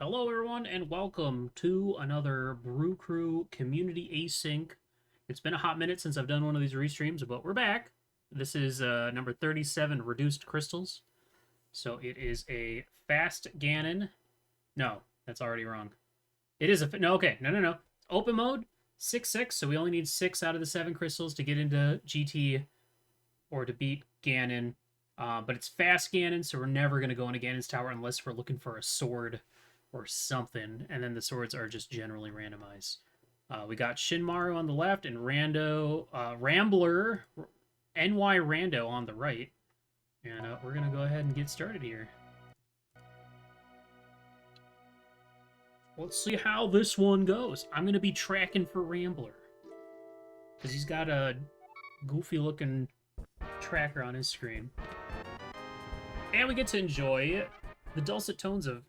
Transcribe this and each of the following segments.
Hello, everyone, and welcome to another Brew Crew Community Async. It's been a hot minute since I've done one of these restreams, but we're back. This is number 37, Reduced Crystals. So it is a fast Ganon. No, that's already wrong. It is a... No, okay. No. Open mode, 6-6, so we only need 6 out of the 7 crystals to get into GT or to beat Ganon. But it's fast Ganon, so we're never going to go into Ganon's Tower unless we're looking for a sword or something, and then the swords are just generally randomized. We got Shinmaru on the left and Rambler, NY Rando on the right. And we're going to go ahead and get started here. Let's see how this one goes. I'm going to be tracking for Rambler, because he's got a goofy-looking tracker on his screen. And we get to enjoy the dulcet tones of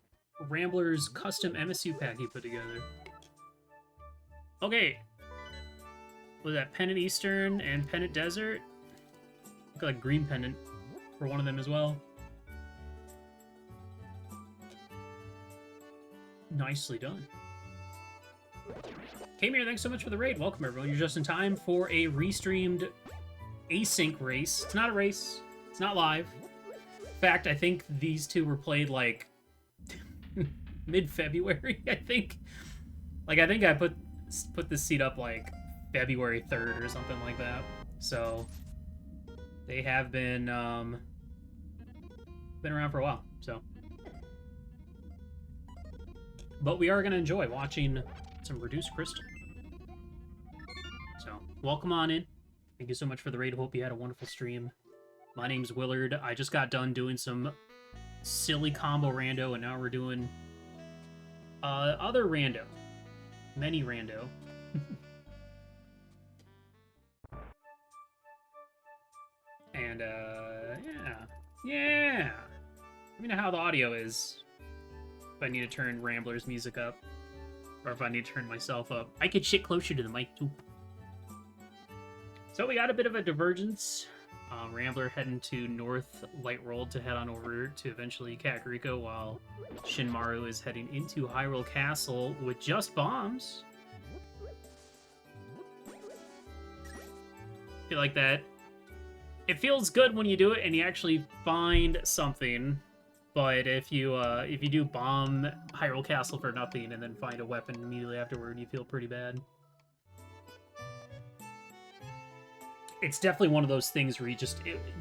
Rambler's custom MSU pack he put together. Okay. Was that Pennant Eastern and Pennant Desert? Got a green pendant for one of them as well. Nicely done. Came here, thanks so much for the raid. Welcome, everyone. You're just in time for a restreamed async race. It's not a race. It's not live. In fact, I think these two were played, like, mid-February, I think. Like, I think I put this seed up, like, February 3rd or something like that. So, they have been around for a while, so. But we are going to enjoy watching some Reduced Crystal. So, welcome on in. Thank you so much for the raid. Hope you had a wonderful stream. My name's Willard. I just got done doing some silly combo rando, and now we're doing other rando. Many rando. And, yeah. Let me know how the audio is. If I need to turn Rambler's music up. Or if I need to turn myself up. I could sit closer to the mic, too. So we got a bit of a divergence. Rambler heading to North Light World to head on over to eventually Kakariko, while Shinmaru is heading into Hyrule Castle with just bombs. I feel like that. It feels good when you do it and you actually find something, but if you do bomb Hyrule Castle for nothing and then find a weapon immediately afterward, you feel pretty bad. It's definitely one of those things where you just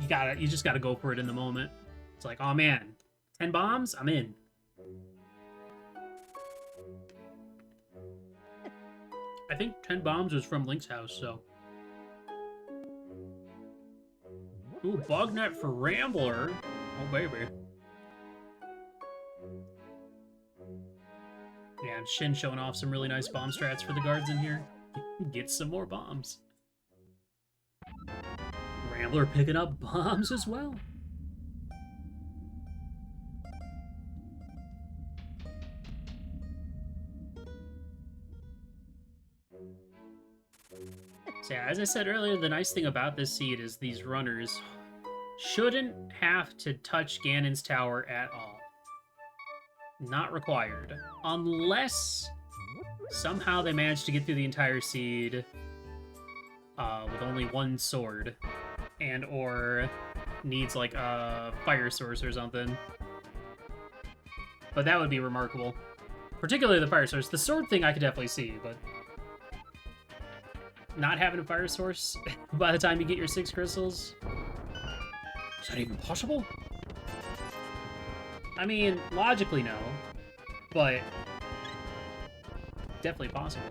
gotta go for it in the moment. It's like, oh man, 10 bombs, I'm in. I think 10 bombs was from Link's house, so. Ooh, bug net for Rambler. Oh baby. Yeah, and Shin showing off some really nice bomb strats for the guards in here. Get some more bombs. Rambler picking up bombs as well. So yeah, as I said earlier, the nice thing about this seed is these runners shouldn't have to touch Ganon's Tower at all. Not required. Unless somehow they manage to get through the entire seed with only one sword. And or needs like a fire source or something. But that would be remarkable. Particularly the fire source. The sword thing I could definitely see, but not having a fire source by the time you get your 6 crystals? Is that even possible? I mean, logically no, but definitely possible.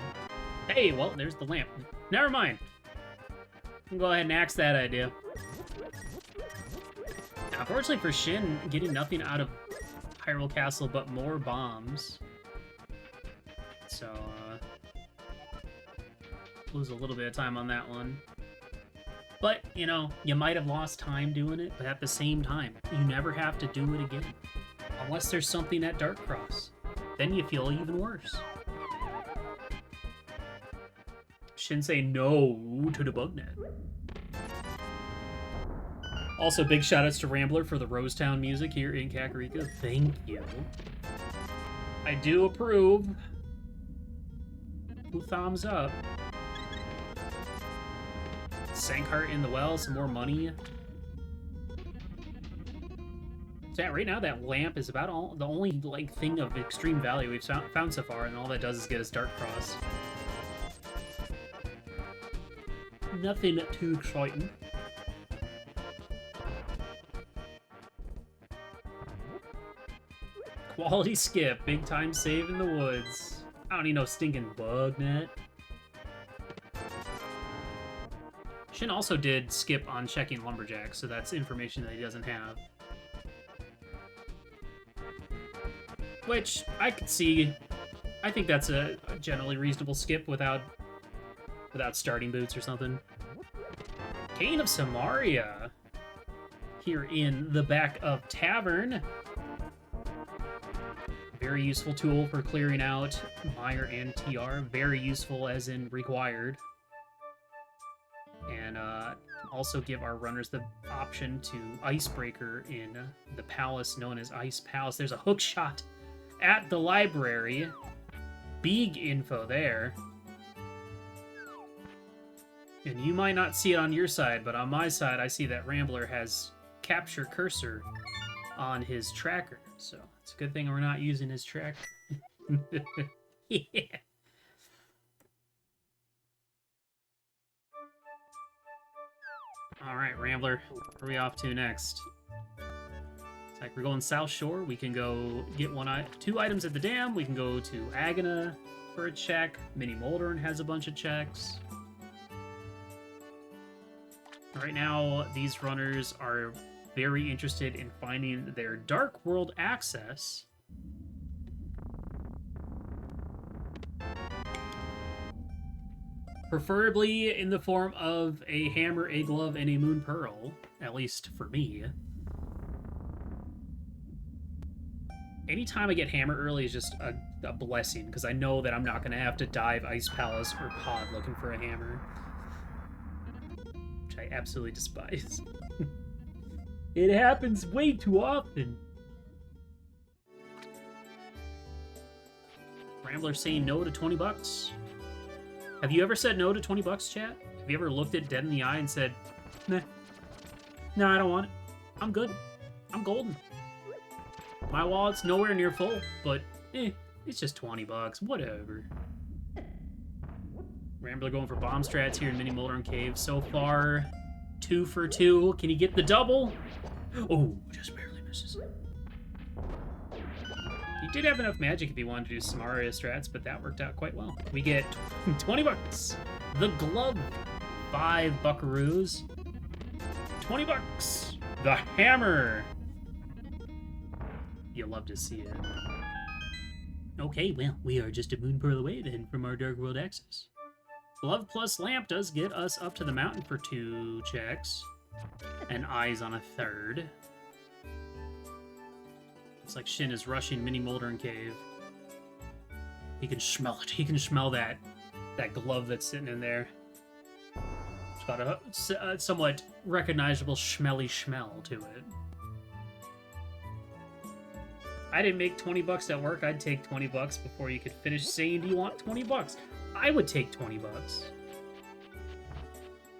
Hey, well, there's the lamp. Never mind. I'll go ahead and axe that idea. Unfortunately for Shin, getting nothing out of Hyrule Castle but more bombs. So, lose a little bit of time on that one. But, you know, you might have lost time doing it, but at the same time, you never have to do it again. Unless there's something at Dark Cross. Then you feel even worse. Shin say no to the bug net. Also, big shoutouts to Rambler for the Rosetown music here in Kakariko. Thank you. I do approve. 2 thumbs up. Sankheart in the well, some more money. So yeah, right now that lamp is about the only like thing of extreme value we've found so far, and all that does is get us Dark Cross. Nothing too exciting. Quality skip, big time save in the woods. I don't need no stinking bug net. Shin also did skip on checking Lumberjack, so that's information that he doesn't have. Which, I could see. I think that's a generally reasonable skip without starting boots or something. Cane of Samaria. Here in the back of Tavern. Very useful tool for clearing out Mire and TR. Very useful as in required. And also give our runners the option to Icebreaker in the palace known as Ice Palace. There's a hook shot at the library. Big info there. And you might not see it on your side, but on my side I see that Rambler has Capture Cursor on his tracker. So it's a good thing we're not using his tracker. Yeah. Alright, Rambler, where are we off to next? It's like we're going South Shore. We can go get 2 items at the dam. We can go to Agana for a check. Mini Moldern has a bunch of checks. Right now, these runners are very interested in finding their Dark World access. Preferably in the form of a hammer, a glove, and a moon pearl. At least for me. Anytime I get hammer early is just a blessing, because I know that I'm not going to have to dive Ice Palace or Pod looking for a hammer. Which I absolutely despise. It happens way too often. Rambler saying no to 20 bucks. Have you ever said no to 20 bucks, chat? Have you ever looked it dead in the eye and said, nah, no, I don't want it. I'm good. I'm golden. My wallet's nowhere near full, but it's just 20 bucks. Whatever. Rambler going for bomb strats here in Mini Moldern Cave. So far, 2 for 2. Can he get the double? Oh, just barely misses. He did have enough magic if he wanted to do Samaria strats, but that worked out quite well. We get 20 bucks. The glove. 5 buckaroos. 20 bucks. The hammer. You'll love to see it. Okay, well, we are just a moon pearl away then from our Dark World access. Glove plus lamp does get us up to the mountain for 2 checks. And eyes on a 3rd. Looks like Shin is rushing Mini Moldern Cave. He can smell it. He can smell that glove that's sitting in there. It's got a somewhat recognizable smelly smell to it. I didn't make 20 bucks at work. I'd take 20 bucks before you could finish saying, do you want 20 bucks? I would take 20 bucks.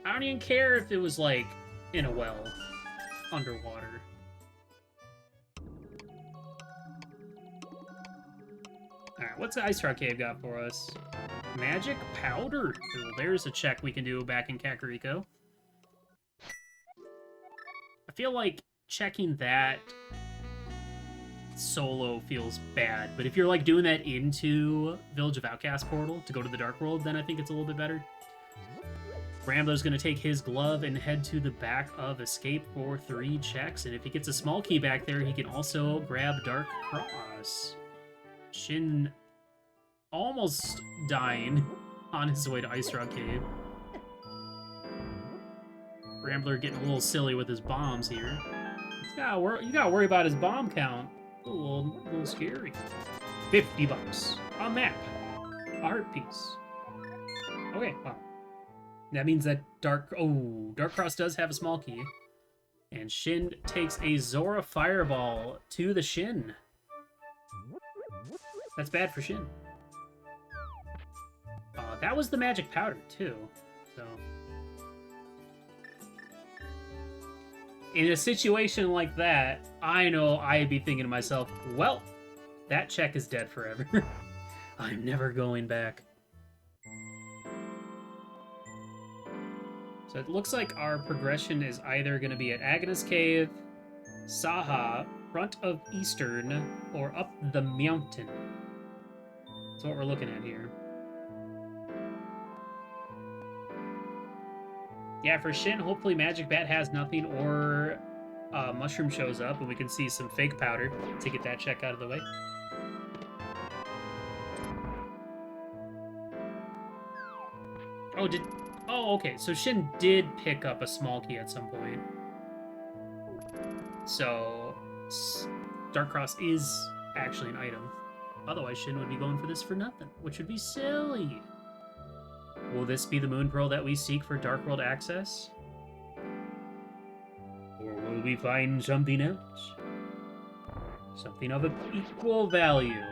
I don't even care if it was, like, in a well, underwater. Alright, what's the Ice Rock Cave got for us? Magic Powder. Ooh, there's a check we can do back in Kakariko. I feel like checking that solo feels bad, but if you're like doing that into Village of Outcast portal to go to the Dark World, then I think it's a little bit better. Rambler's going to take his glove and head to the back of Escape for 3 checks, and if he gets a small key back there, he can also grab Dark Cross. Shin almost dying on his way to Ice Rock Cave. Rambler getting a little silly with his bombs here. You gotta worry about his bomb count. A little scary. 50 bucks. A map. A heart piece. Okay, wow. That means that Dark Cross does have a small key. And Shin takes a Zora Fireball to the Shin. That's bad for Shin. That was the magic powder, too. So... in a situation like that, I know I'd be thinking to myself, well, that check is dead forever. I'm never going back. So it looks like our progression is either going to be at Agnes Cave, Saha, front of Eastern, or up the mountain. That's what we're looking at here. Yeah, for Shin, hopefully Magic Bat has nothing, or Mushroom shows up, and we can see some fake powder to get that check out of the way. Oh, okay. So Shin did pick up a small key at some point. So Dark Cross is actually an item. Otherwise, Shin would be going for this for nothing, which would be silly. Will this be the Moon Pearl that we seek for Dark World access? Or will we find something else? Something of equal value.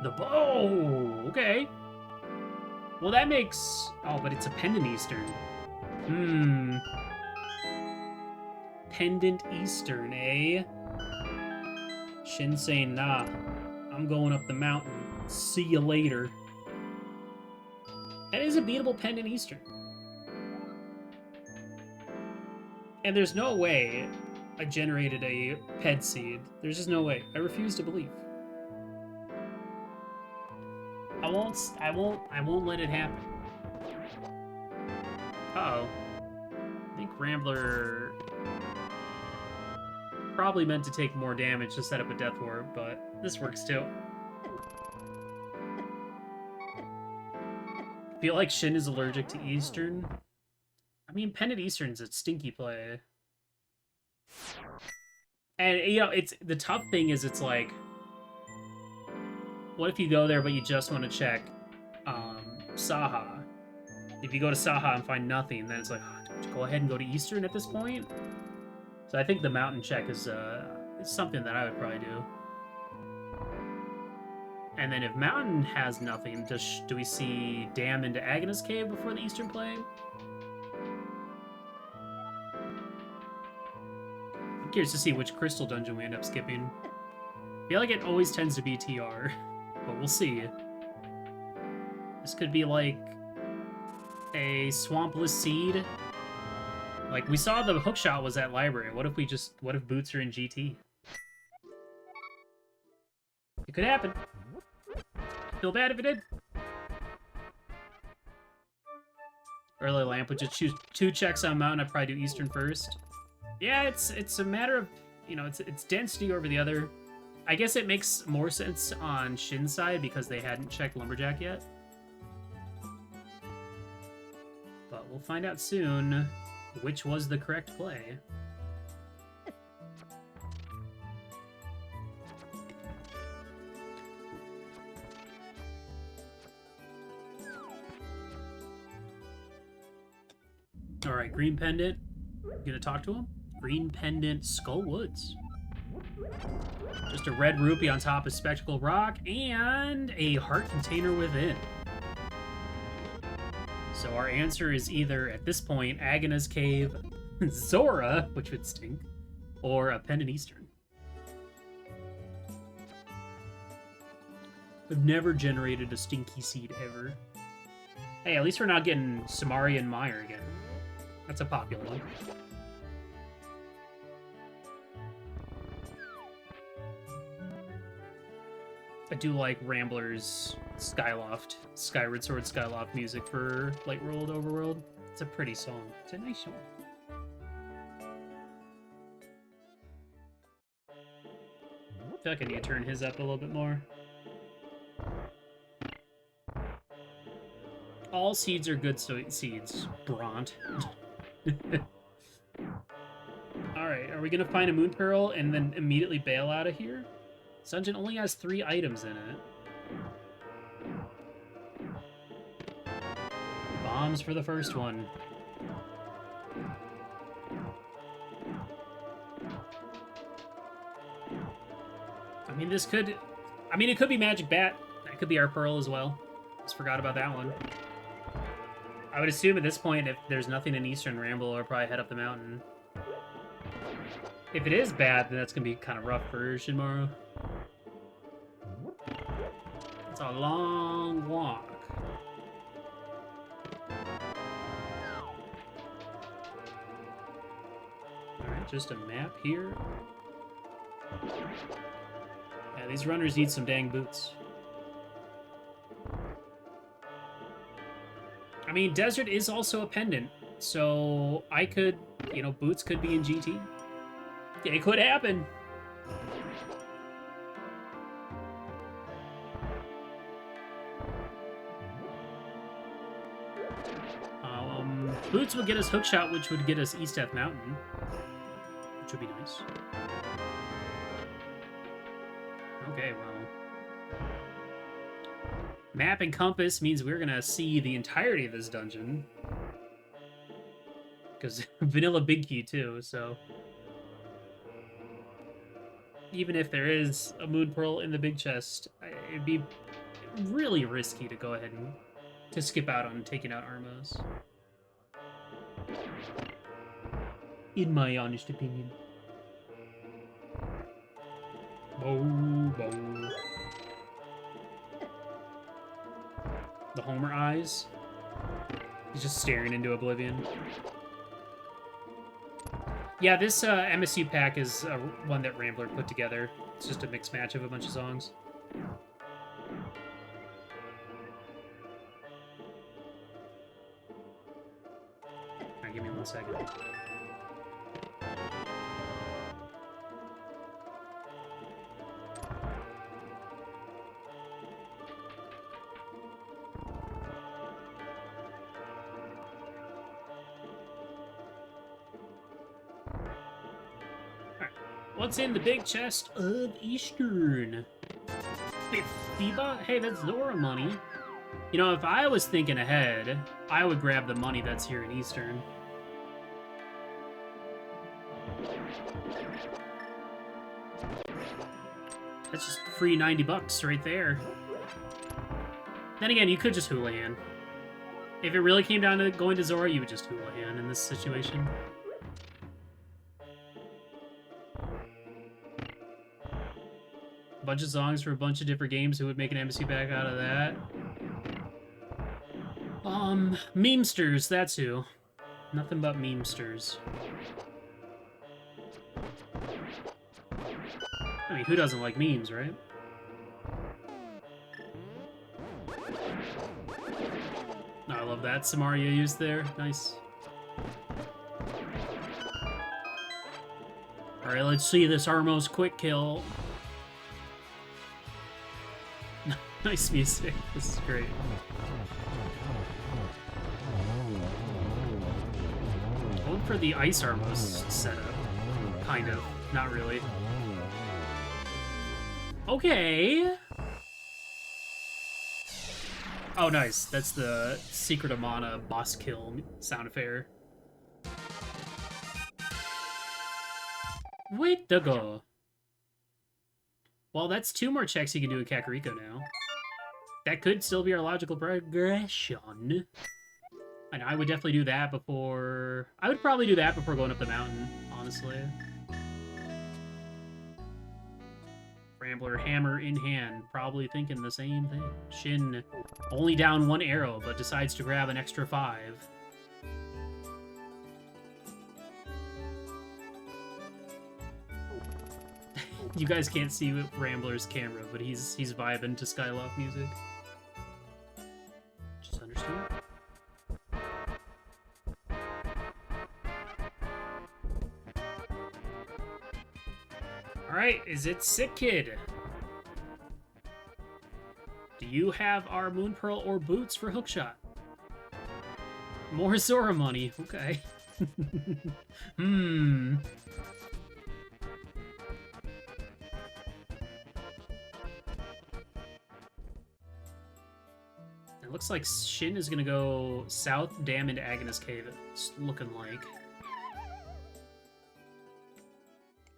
The bow! Okay. Well, that makes... oh, but it's a Pendant Eastern. Pendant Eastern, eh? Shin saying, nah, I'm going up the mountain. See you later. That is a beatable Pendant Eastern. And there's no way I generated a Ped Seed. There's just no way. I refuse to believe. I won't let it happen. Uh-oh. I think Rambler probably meant to take more damage to set up a Death Orb, but this works too. I feel like Shin is allergic to Eastern. I mean, Pendant Eastern's a stinky play. And, you know, it's the tough thing is it's like, what if you go there but you just want to check Saha? If you go to Saha and find nothing, then it's like, oh, go ahead and go to Eastern at this point? So I think the mountain check is something that I would probably do. And then if mountain has nothing, do we see Dam into Agnes Cave before the Eastern play? I'm curious to see which crystal dungeon we end up skipping. I feel like it always tends to be TR, but we'll see. This could be like a Swampless Seed. Like, we saw the hookshot was at Library. What if Boots are in GT? It could happen. Feel bad if it did. Early Lamp would just choose 2 checks on Mountain. I'd probably do Eastern first. Yeah, it's a matter of, you know, it's density over the other. I guess it makes more sense on Shin's side because they hadn't checked Lumberjack yet. But we'll find out soon which was the correct play. Alright, Green Pendant. You gonna talk to him? Green Pendant, Skull Woods. Just a red rupee on top of Spectacle Rock, and a heart container within. So our answer is either, at this point, Agnes Cave, Zora, which would stink, or a Pendant Eastern. I've never generated a stinky seed ever. Hey, at least we're not getting Samari and Meyer again. That's a popular one. I do like Rambler's Skyloft, Skyward Sword Skyloft music for Light World Overworld. It's a pretty song. It's a nice song. I feel like I need to turn his up a little bit more. All seeds are good seeds, Bront. Alright, are we gonna find a Moon Pearl and then immediately bail out of here? This dungeon only has 3 items in it. Bombs for the first one. I mean, this could I mean, it could be Magic Bat. That could be our Pearl as well. Just forgot about that one. I would assume at this point, if there's nothing in Eastern Ramble, I'll probably head up the mountain. If it is bad, then that's going to be kind of rough for Shinmaru. It's a long walk. Alright, just a map here. Yeah, these runners need some dang boots. I mean, Desert is also a pendant, so I could, you know, boots could be in GT. It could happen. Boots would get us Hookshot, which would get us East Death Mountain, which would be nice. Okay, well. Map and compass means we're gonna see the entirety of this dungeon. Because vanilla big key too, so. Even if there is a Moon Pearl in the big chest, it'd be really risky to go ahead and to skip out on taking out Armos. In my honest opinion. Bow. The Homer eyes. He's just staring into oblivion. Yeah, this MSU pack is one that Rambler put together. It's just a mixed match of a bunch of songs. Alright, give me 1 second. What's in the big chest of Eastern? 50 baht? Hey, that's Zora money. You know, if I was thinking ahead, I would grab the money that's here in Eastern. That's just free 90 bucks right there. Then again, you could just Houlihan. If it really came down to going to Zora, you would just Houlihan in this situation. A bunch of songs for a bunch of different games. Who would make an embassy back out of that? Memesters, that's who. Nothing but memesters. I mean, who doesn't like memes, right? Oh, I love that Samaria used there. Nice. Alright, let's see this Armos quick kill. Nice music. This is great. Going for the Ice Armos setup. Kind of. Not really. Okay. Oh, nice. That's the Secret of Mana boss kill sound affair. Wait to go. Well, that's 2 more checks you can do in Kakariko now. That could still be our logical progression. And I would definitely do that before... I would probably do that before going up the mountain, honestly. Rambler, hammer in hand, probably thinking the same thing. Shin only down 1 arrow, but decides to grab an extra 5. You guys can't see Rambler's camera, but he's vibing to Skyloft music. Just understand. Alright, is it Sick Kid? Do you have our Moon Pearl or boots for Hookshot? More Zora money, okay. It looks like Shin is gonna go south, dam into Agnes Cave, it's looking like.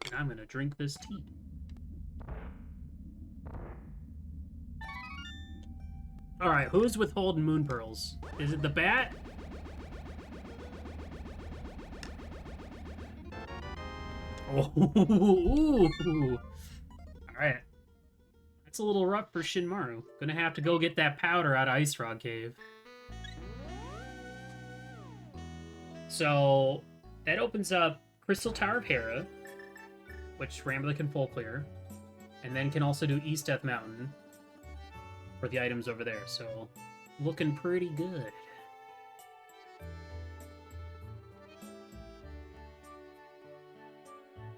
And I'm gonna drink this tea. Alright, who's withholding moon pearls? Is it the bat? Oh, ooh. Alright. That's a little rough for Shinmaru. Gonna have to go get that powder out of Ice Frog Cave. So, that opens up Crystal Tower of Hera, which Rambler can full clear, and then can also do East Death Mountain for the items over there, so looking pretty good.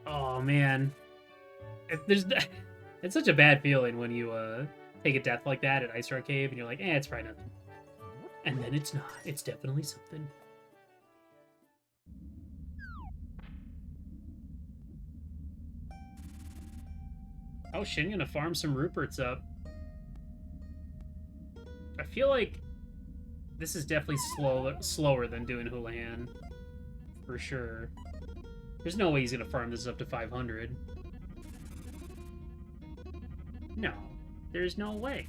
Oh, man. It's such a bad feeling when you take a death like that at Ice Rock Cave, and you're like, it's probably nothing. And then it's not. It's definitely something. Oh, Shin gonna farm some Ruperts up. I feel like this is definitely slower than doing Houlihan. For sure. There's no way he's gonna farm this up to 500. No. There's no way.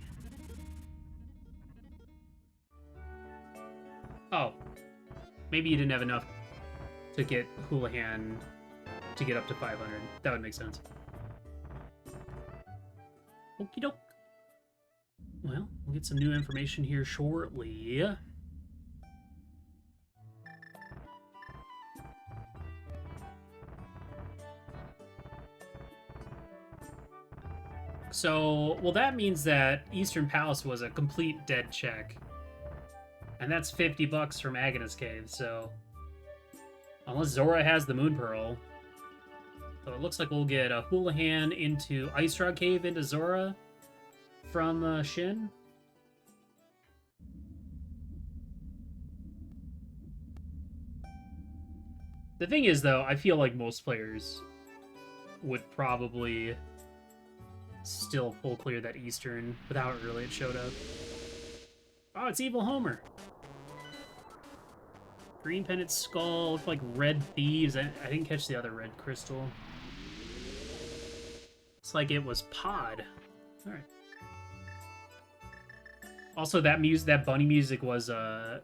Oh. Maybe you didn't have enough to get Houlihan to get up to 500. That would make sense. Okie doke. Well, we'll get some new information here shortly. So, well, that means that Eastern Palace was a complete dead check. And that's $50 from Agnes Cave, so... Unless Zora has the Moon Pearl. So it looks like we'll get a Houlihan into Ice Rock Cave into Zora from Shin. The thing is, though, I feel like most players would probably still full clear that Eastern with how early it showed up. Oh, it's Evil Homer. Green Pendant Skull, looked like Red Thieves. I didn't catch the other red crystal. It's like it was Pod. Alright. Also, that bunny music was a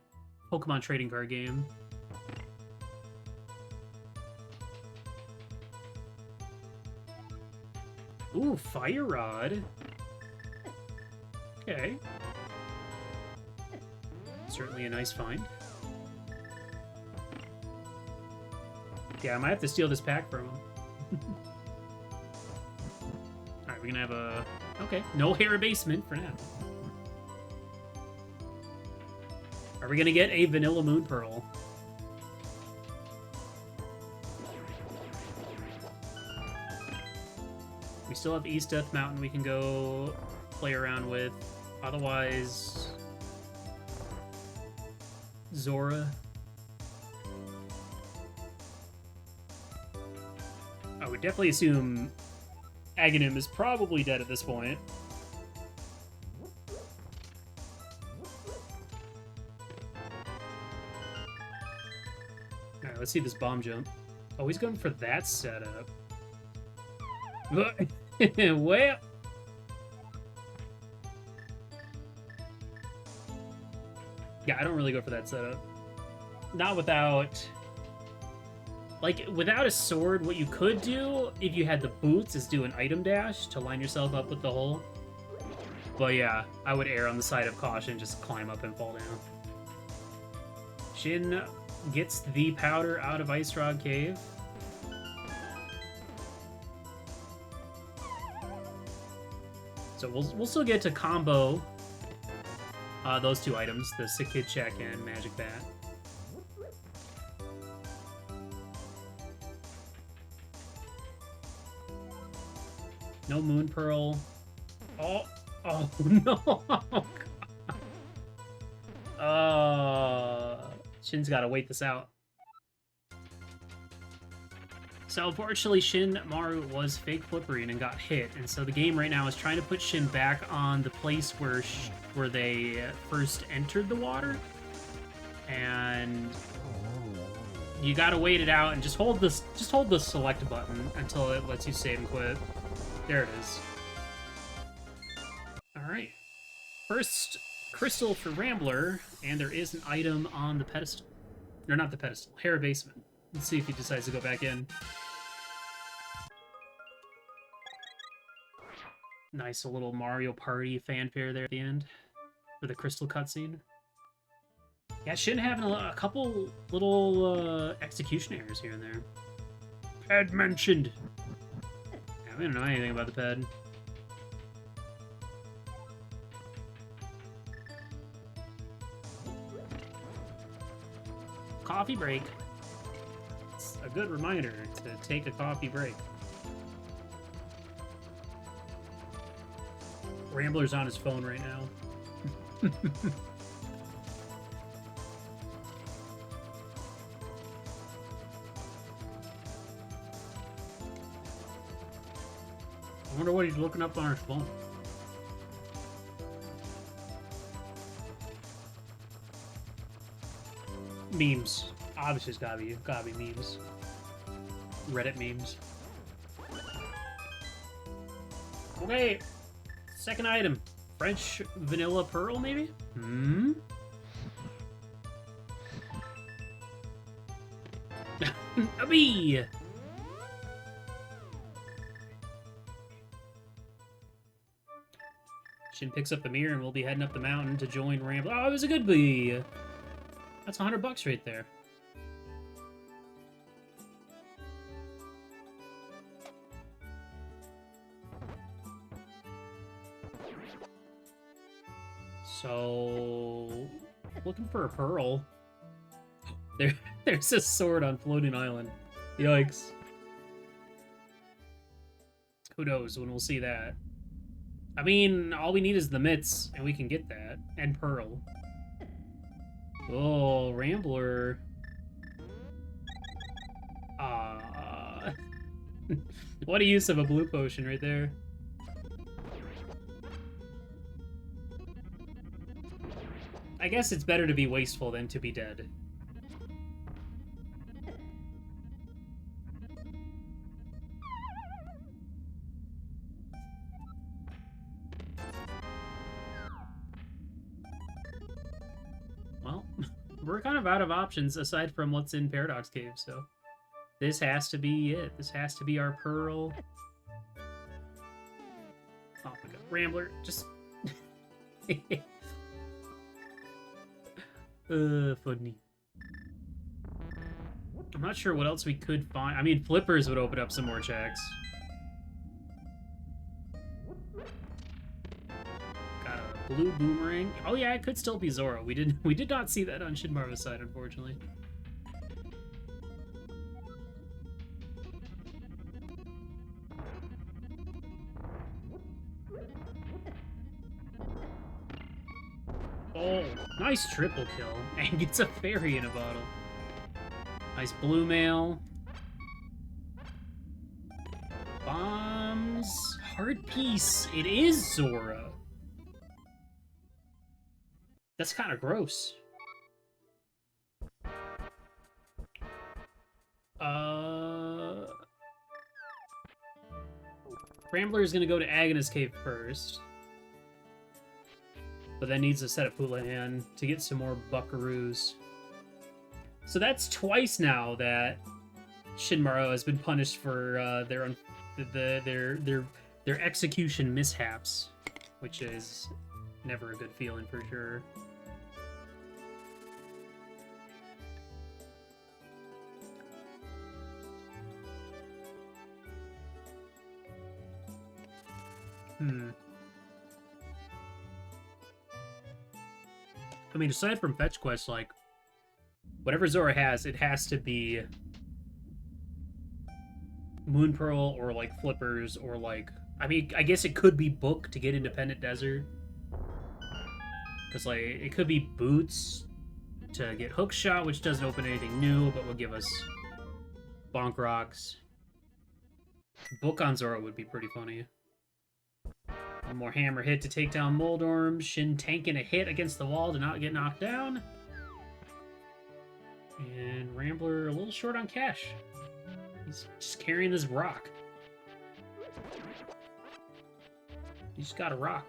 Pokemon trading card game. Ooh, Fire Rod. Okay. Certainly a nice find. Yeah, I might have to steal this pack from him. Alright, we're gonna have a... Okay, no Hera Basement for now. Are we gonna get a Vanilla Moon Pearl? We still have East Death Mountain we can go play around with. Otherwise... Zora. I would definitely assume Aghanim is probably dead at this point. Alright, let's see this bomb jump. Oh, he's going for that setup. Well... Yeah, I don't really go for that setup. Not without... Like, without a sword, what you could do, if you had the boots, is do an item dash to line yourself up with the hole. But yeah, I would err on the side of caution, just climb up and fall down. Shin gets the powder out of Ice Rod Cave. So we'll still get to combo those two items, the Sick Kid Check and Magic Bat. No Moon Pearl. Oh no! Shin's gotta wait this out. So unfortunately, Shinmaru was fake flippering and got hit, and so the game right now is trying to put Shin back on the place where they first entered the water, and you gotta wait it out and just hold the select button until it lets you save and quit. There it is. All right, first crystal for Rambler, and there is an item on the pedestal. Or not the pedestal, Hera basement. Let's see if he decides to go back in. Nice little Mario Party fanfare there at the end for the crystal cutscene. Yeah, Shin having a couple little execution errors here and there. Ped mentioned. Yeah, we don't know anything about the ped. Coffee break. It's a good reminder to take a coffee break. Rambler's on his phone right now. I wonder what he's looking up on his phone. Memes. Obviously, it's gotta be memes. Reddit memes. Okay. Second item. French vanilla pearl, maybe? Hmm? A bee! Shin picks up the mirror and we'll be heading up the mountain to join Ramble. Oh, it was a good bee! That's $100 right there. So, looking for a pearl. There's a sword on Floating Island. Yikes. Who knows when we'll see that. I mean, all we need is the mitts, and we can get that. And pearl. Oh, Rambler. What a use of a blue potion right there. I guess it's better to be wasteful than to be dead. Well, we're kind of out of options aside from what's in Paradox Cave, so this has to be it. This has to be our pearl. Oh my god, Rambler, just... funny. I'm not sure what else we could find. I mean, flippers would open up some more checks. Got a blue boomerang. Oh yeah, it could still be Zora. We did not see that on Shinmaru's side, unfortunately. Oh, nice triple kill. And gets a fairy in a bottle. Nice blue mail. Bombs. Hard piece. It is Zora. That's kind of gross. Rambler is going to go to Agnes Cave first. But then needs a set of Houlihan to get some more buckaroos. So that's twice now that Shinmaru has been punished for their execution mishaps, which is never a good feeling for sure. I mean, aside from fetch quests, like, whatever Zora has, it has to be Moon Pearl or, like, Flippers or, like... I mean, I guess it could be Book to get Independent Desert. Because, like, it could be Boots to get Hookshot, which doesn't open anything new, but will give us Bonk Rocks. Book on Zora would be pretty funny. One more hammer hit to take down Moldorm. Shin tanking a hit against the wall to not get knocked down. And Rambler a little short on cash. He's just carrying this rock. He's just got a rock.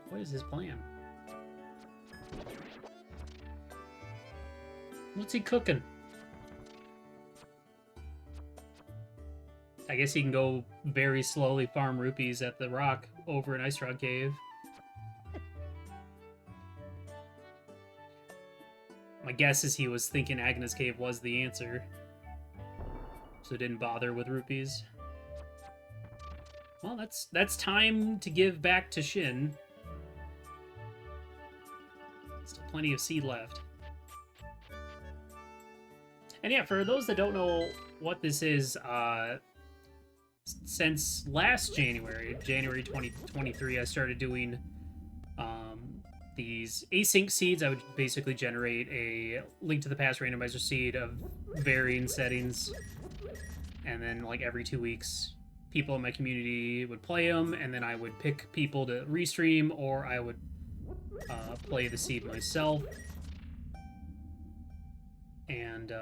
What is his plan? What's he cooking? I guess he can go very slowly farm rupees at the rock over in Ice Rock Cave. My guess is he was thinking Agnes Cave was the answer, so didn't bother with rupees. Well, that's time to give back to Shin. Still plenty of seed left. And yeah, for those that don't know what this is, since last January 2023, I started doing these async seeds. I would basically generate a Link to the Past randomizer seed of varying settings, and then like every 2 weeks, people in my community would play them, and then I would pick people to restream, or I would play the seed myself. And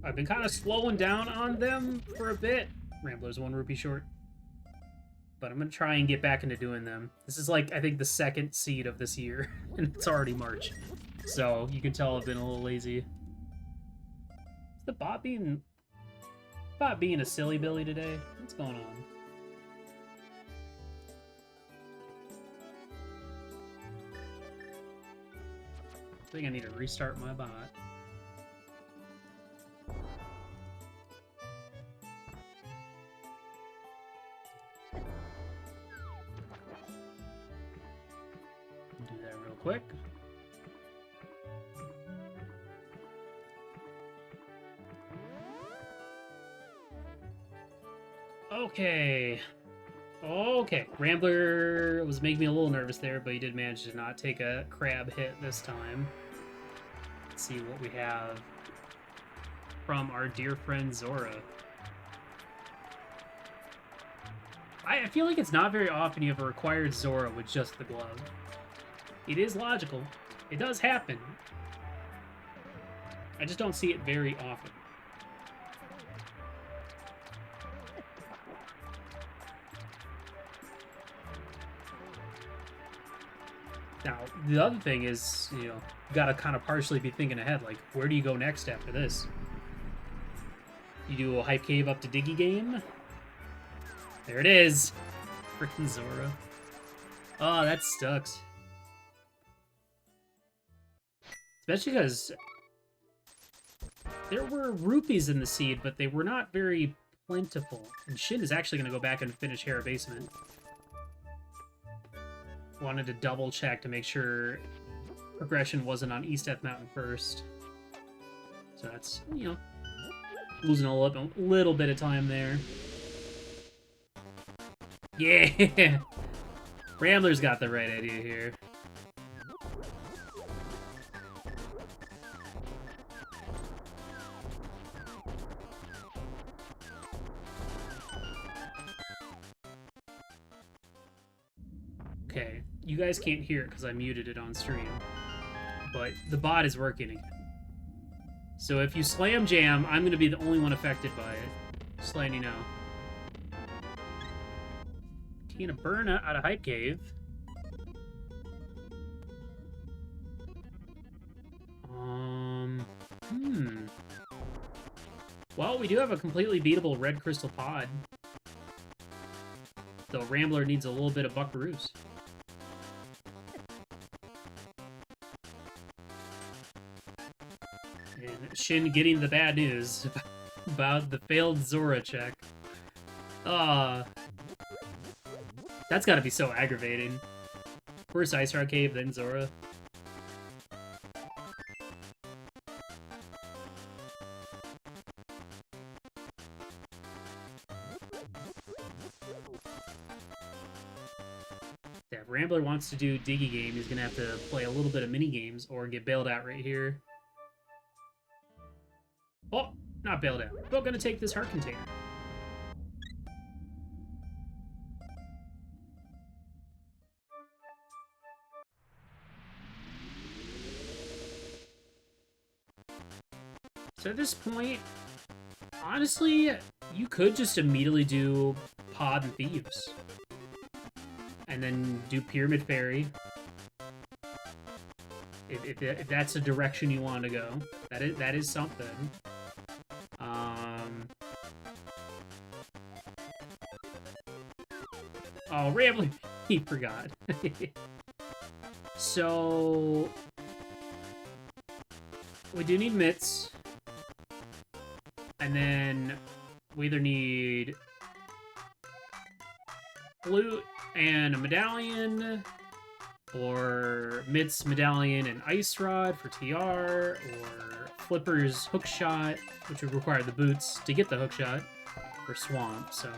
I've been kind of slowing down on them for a bit. Rambler's 1 rupee short. But I'm going to try and get back into doing them. This is like, I think, the second seed of this year, and it's already March. So you can tell I've been a little lazy. Is the bot being a silly Billy today? What's going on? I think I need to restart my bot. Do that real quick. Okay. Okay. Rambler was making me a little nervous there, but he did manage to not take a crab hit this time. Let's see what we have from our dear friend Zora. I feel like it's not very often you have a required Zora with just the glove. It is logical. It does happen. I just don't see it very often. Now, the other thing is, you know, you gotta kind of partially be thinking ahead, like, where do you go next after this? You do a hype cave up to Diggy Game? There it is! Freaking Zora. Oh, that sucks. Especially because there were rupees in the seed, but they were not very plentiful. And Shin is actually going to go back and finish Hera Basement. Wanted to double check to make sure progression wasn't on East F Mountain first. So that's, you know, losing a little bit of time there. Yeah! Rambler's got the right idea here. Okay, you guys can't hear it because I muted it on stream, but the bot is working again. So if you slam jam, I'm going to be the only one affected by it. Just letting you know. Tina burn out of Hype Cave. Well, we do have a completely beatable red crystal pod. Though Rambler needs a little bit of buckaroos. And Shin getting the bad news about the failed Zora check. That's gotta be so aggravating. First Ice Rock Cave, then Zora. Yeah, if Rambler wants to do Diggy Game, he's gonna have to play a little bit of mini games or get bailed out right here. Oh, not bailed out. But gonna take this heart container. So at this point, honestly, you could just immediately do pod and thieves. And then do Pyramid Fairy. If that's a direction you want to go. That is something. Oh, Rambler! He forgot. So... we do need mitts. And then we either need flute and a medallion, or mitts, medallion, and ice rod for TR, or Flipper's hook shot, which would require the boots to get the hook shot for swamp, so...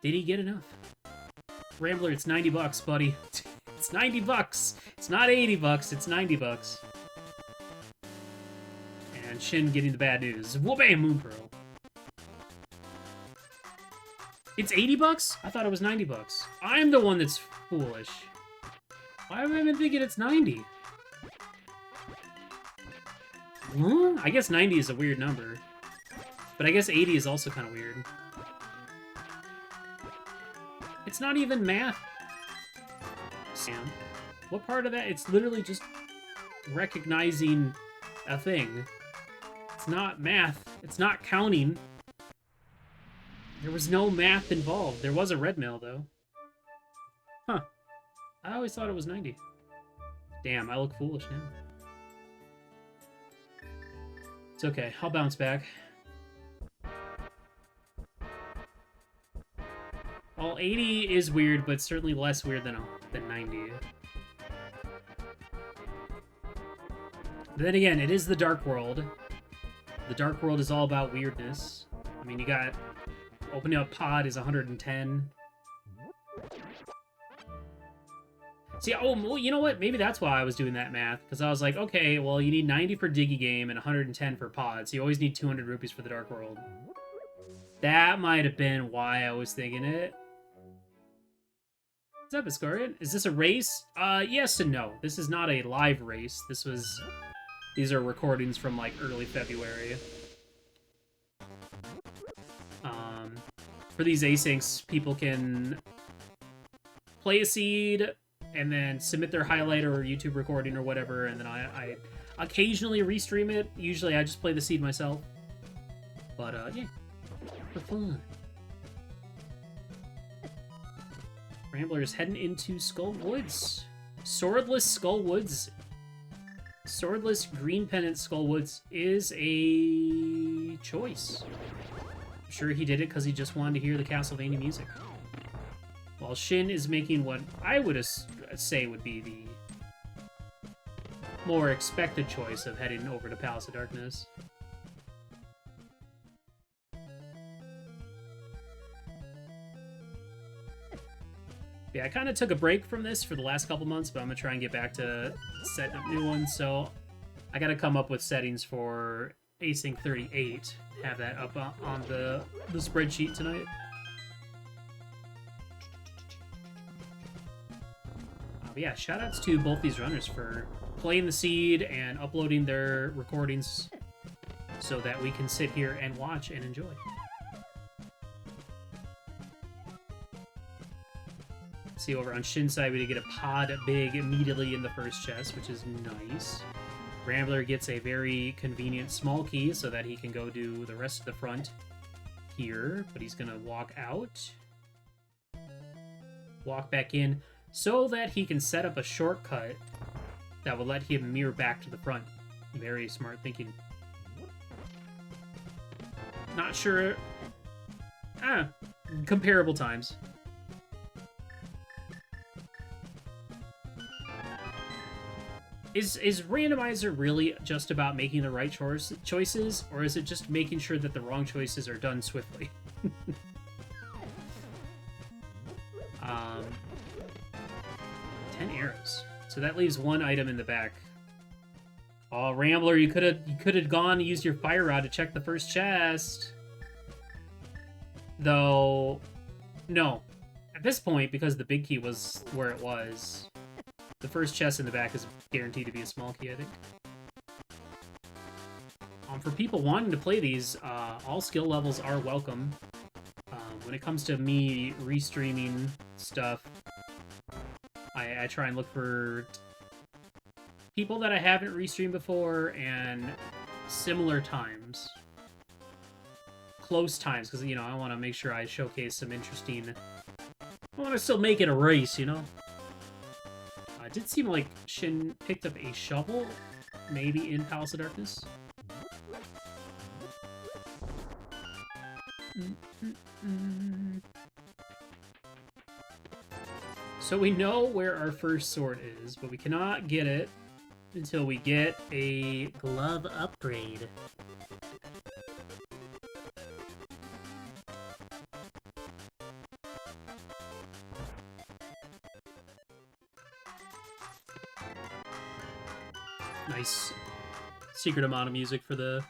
did he get enough? Rambler, it's 90 bucks, buddy. It's 90 bucks. It's not 80 bucks, it's 90 bucks. And Shin getting the bad news. Whoa-bam, Moonpro. It's 80 bucks? I thought it was 90 bucks. I'm the one that's foolish. Why am I even thinking it's 90? Huh? I guess 90 is a weird number. But I guess 80 is also kind of weird. It's not even math. Sam, what part of that? It's literally just recognizing a thing. It's not math. It's not counting. There was no math involved. There was a red mail, though. Huh. I always thought it was 90. Damn, I look foolish now. It's okay. I'll bounce back. Well, 80 is weird, but certainly less weird than 90. But then again, it is the Dark World. The Dark World is all about weirdness. I mean, you got... opening up pod is 110. See, oh, well, you know what? Maybe that's why I was doing that math. Because I was like, okay, well, you need 90 for Diggy Game and 110 for pod. So you always need 200 rupees for the Dark World. That might have been why I was thinking it. What's up, Ascorian? Is this a race? Yes and no. This is not a live race. These are recordings from, like, early February. For these asyncs, people can play a seed and then submit their highlight or YouTube recording or whatever, and then I occasionally restream it. Usually I just play the seed myself. But, yeah. For fun. Rambler's heading into Skull Woods. Swordless Skull Woods. Swordless Green Pennant Skull Woods is a choice. I'm sure he did it because he just wanted to hear the Castlevania music. While Shin is making what I would say would be the more expected choice of heading over to Palace of Darkness. Yeah, I kind of took a break from this for the last couple months, but I'm going to try and get back to setting up new ones, so I got to come up with settings for Async 38. Have that up on the spreadsheet tonight. But yeah, shoutouts to both these runners for playing the seed and uploading their recordings so that we can sit here and watch and enjoy. See, over on Shin's side, we did get a pod big immediately in the first chest, which is nice. Rambler gets a very convenient small key so that he can go do the rest of the front here, but he's going to walk out, walk back in, so that he can set up a shortcut that will let him mirror back to the front. Very smart thinking. Not sure. Comparable times. Is randomizer really just about making the right choices, or is it just making sure that the wrong choices are done swiftly? 10 arrows. So that leaves one item in the back. Oh, Rambler, you could have gone and used your fire rod to check the first chest. Though, no. At this point, because the big key was where it was, the first chest in the back is guaranteed to be a small key, I think. I'm for people wanting to play these, all skill levels are welcome. When it comes to me restreaming stuff, I try and look for people that I haven't restreamed before and similar times. Close times, because, you know, I want to make sure I showcase some interesting... I want to still make it a race, you know? It did seem like Shin picked up a shovel, maybe in Palace of Darkness. So we know where our first sword is, but we cannot get it until we get a glove upgrade. Nice secret amount of music for the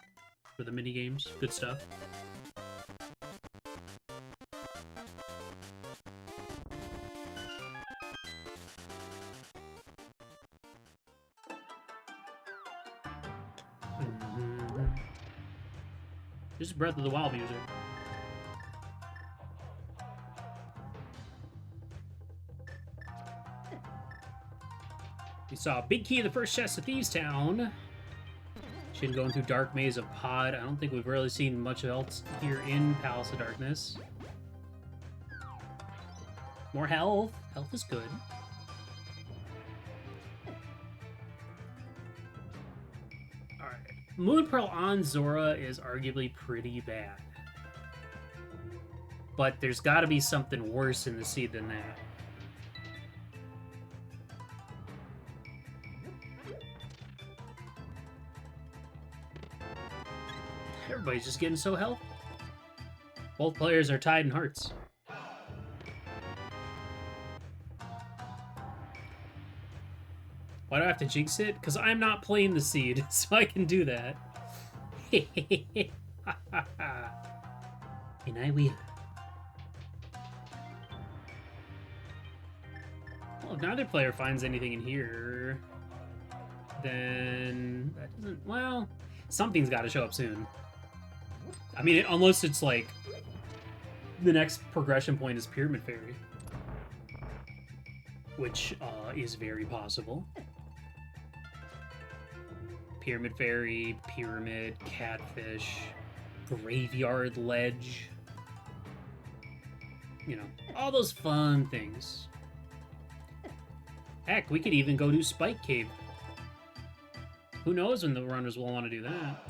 mini games. Good stuff. This is Breath of the Wild music. We saw a big key in the first chest of Thieves Town. Shin going through Dark Maze of Pod. I don't think we've really seen much else here in Palace of Darkness. More health. Health is good. Alright. Moon Pearl on Zora is arguably pretty bad. But there's gotta be something worse in the seed than that. Everybody's just getting so healthy. Both players are tied in hearts. Why do I have to jinx it? Because I'm not playing the seed, so I can do that. And I will. Well, if neither player finds anything in here, then that doesn't... Well, something's got to show up soon. I mean, unless it's like the next progression point is Pyramid Fairy, which is very possible. Pyramid Fairy, Pyramid, Catfish, Graveyard Ledge. You know, all those fun things. Heck, we could even go do Spike Cave. Who knows when the runners will want to do that.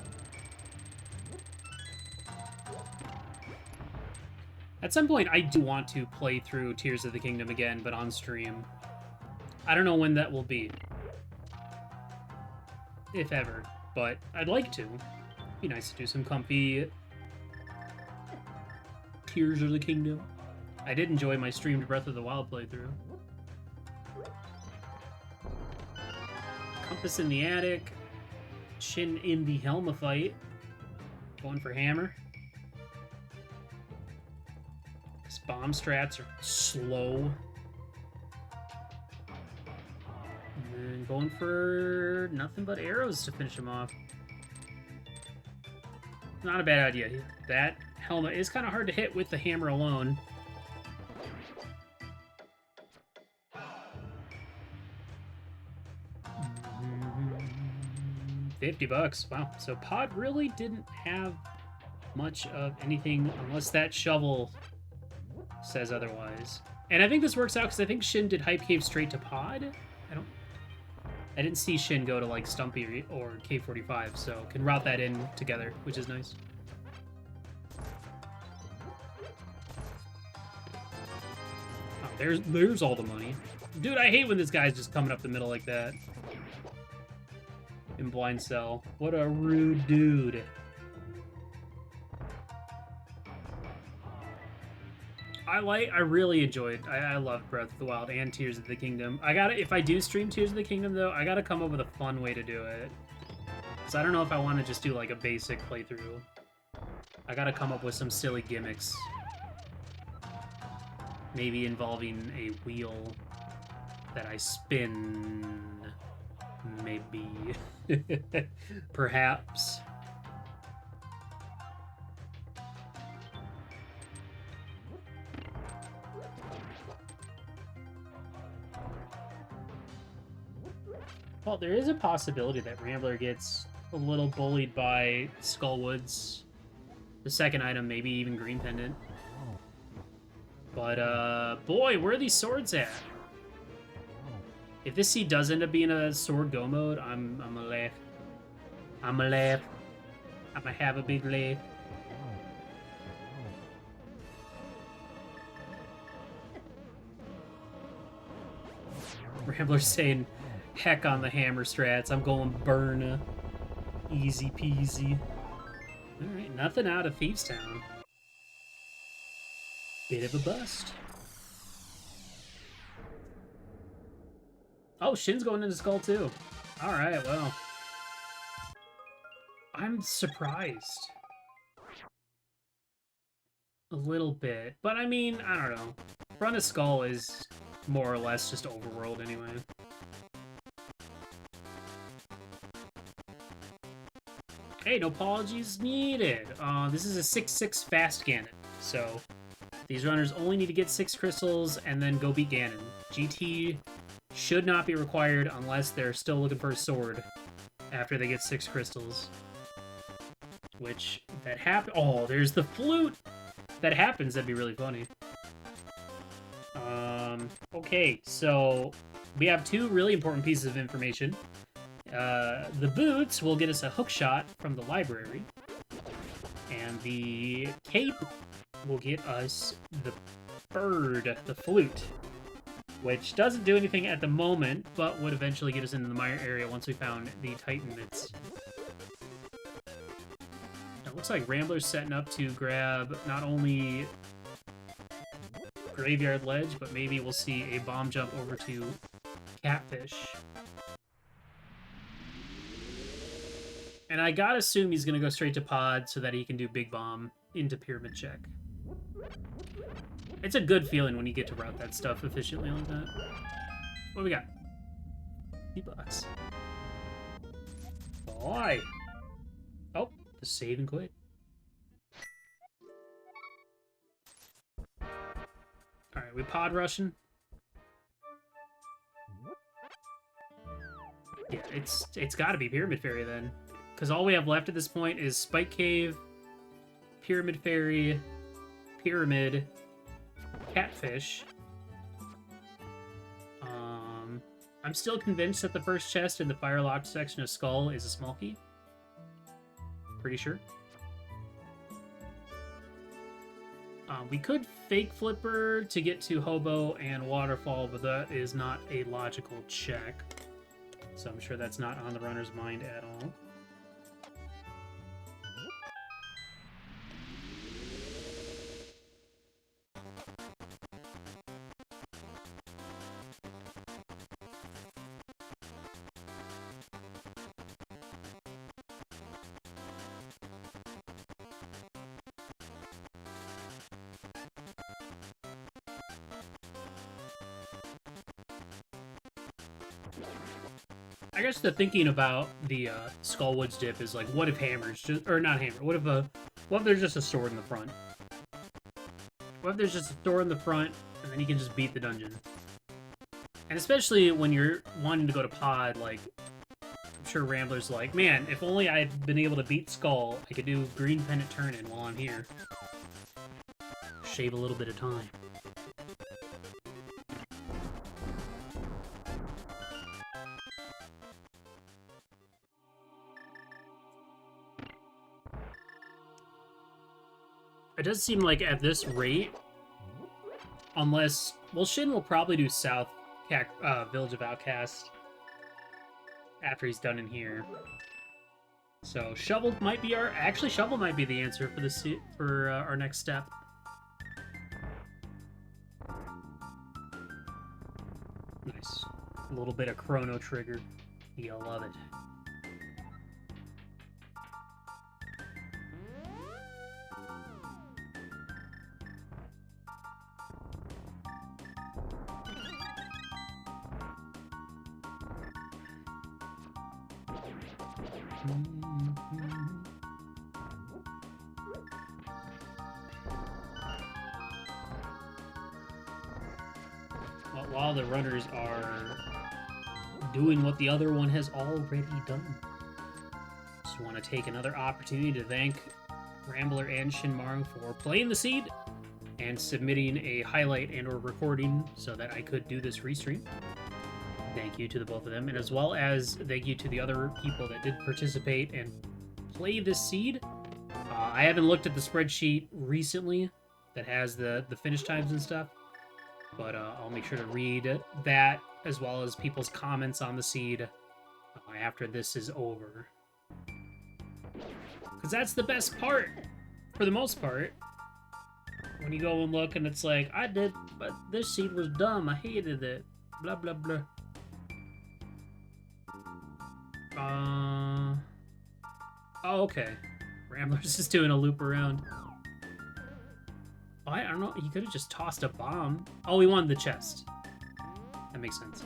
At some point, I do want to play through Tears of the Kingdom again, but on stream. I don't know when that will be. If ever. But I'd like to. Be nice to do some comfy Tears of the Kingdom. I did enjoy my streamed Breath of the Wild playthrough. Compass in the attic. Shin in the Helma fight. Going for hammer. Because bomb strats are slow. And then going for nothing but arrows to finish him off. Not a bad idea. That Helma is kind of hard to hit with the hammer alone. $50. Wow. So Pod really didn't have much of anything unless that shovel says otherwise. And I think this works out because I think Shin did Hype Cave straight to Pod. I didn't see Shin go to like Stumpy or K45, so can route that in together, which is nice. Oh, there's all the money. Dude, I hate when this guy's just coming up the middle like that. In Blind Cell. What a rude dude. I really enjoyed. I loved Breath of the Wild and Tears of the Kingdom. If I do stream Tears of the Kingdom though, I gotta come up with a fun way to do it. Because I don't know if I want to just do like a basic playthrough. I gotta come up with some silly gimmicks. Maybe involving a wheel that I spin. Maybe. Perhaps. Well, there is a possibility that Rambler gets a little bullied by Skullwoods. The second item, maybe even Green Pendant. But, boy, where are these swords at? If this seed does end up being a sword go mode, I'm gonna laugh. I'm gonna laugh. I'm gonna have a big laugh. Rambler's saying, heck on the hammer strats. I'm going burn. Easy peasy. Alright, nothing out of Thievestown. Bit of a bust. Oh, Shin's going into Skull too. Alright, well. I'm surprised. A little bit. But I mean, I don't know. Front of Skull is more or less just overworld anyway. Hey, no apologies needed. This is a 6/6 fast Ganon. So, these runners only need to get 6 crystals and then go beat Ganon. GT should not be required unless they're still looking for a sword after they get 6 crystals. Which, that happen. Oh, there's the flute! If that happens, that'd be really funny. Okay, so we have 2 really important pieces of information. The boots will get us a hook shot from the library. And the cape will get us the bird, the flute. Which doesn't do anything at the moment, but would eventually get us into the mire area once we found the Titan bits. It looks like Rambler's setting up to grab not only Graveyard Ledge, but maybe we'll see a bomb jump over to Catfish. And I gotta assume he's gonna go straight to Pod so that he can do Big Bomb into Pyramid Check. It's a good feeling when you get to route that stuff efficiently like that. What do we got? $50. Boy! Oh, the save and quit. Alright, we pod rushing. Yeah, it's gotta be Pyramid Fairy then. Because all we have left at this point is Spike Cave, Pyramid Fairy, Pyramid, Catfish. I'm still convinced that the first chest in the fire-locked section of Skull is a small key. Pretty sure. We could fake Flipper to get to Hobo and Waterfall, but that is not a logical check. So I'm sure that's not on the runner's mind at all. I guess the thinking about the Skullwoods dip is like, what if Hammer's just, or not Hammer? What if there's just a sword in the front? What if there's just a sword in the front, and then you can just beat the dungeon? And especially when you're wanting to go to Pod, like, I'm sure Rambler's like, man, if only I had been able to beat Skull, I could do Green Pendant Turn-In while I'm here. Shave a little bit of time. It does seem like at this rate, unless... Well, Shin will probably do South Village of Outcast after he's done in here. So Shovel might be our... Actually, Shovel might be the answer for this for our next step. Nice. A little bit of Chrono Trigger. You'll love it. While the runners are doing what the other one has already done. Just want to take another opportunity to thank Rambler and Shinmaru for playing the seed and submitting a highlight and or recording so that I could do this restream. Thank you to the both of them, and as well as thank you to the other people that did participate and play this seed. I haven't looked at the spreadsheet recently that has the finish times and stuff, but I'll make sure to read that as well as people's comments on the seed after this is over. Because that's the best part, for the most part. When you go and look and it's like, I did, but this seed was dumb, I hated it, blah, blah, blah. Oh, okay. Rambler's just doing a loop around. Oh, I don't know, he could have just tossed a bomb. Oh, he wanted the chest. That makes sense.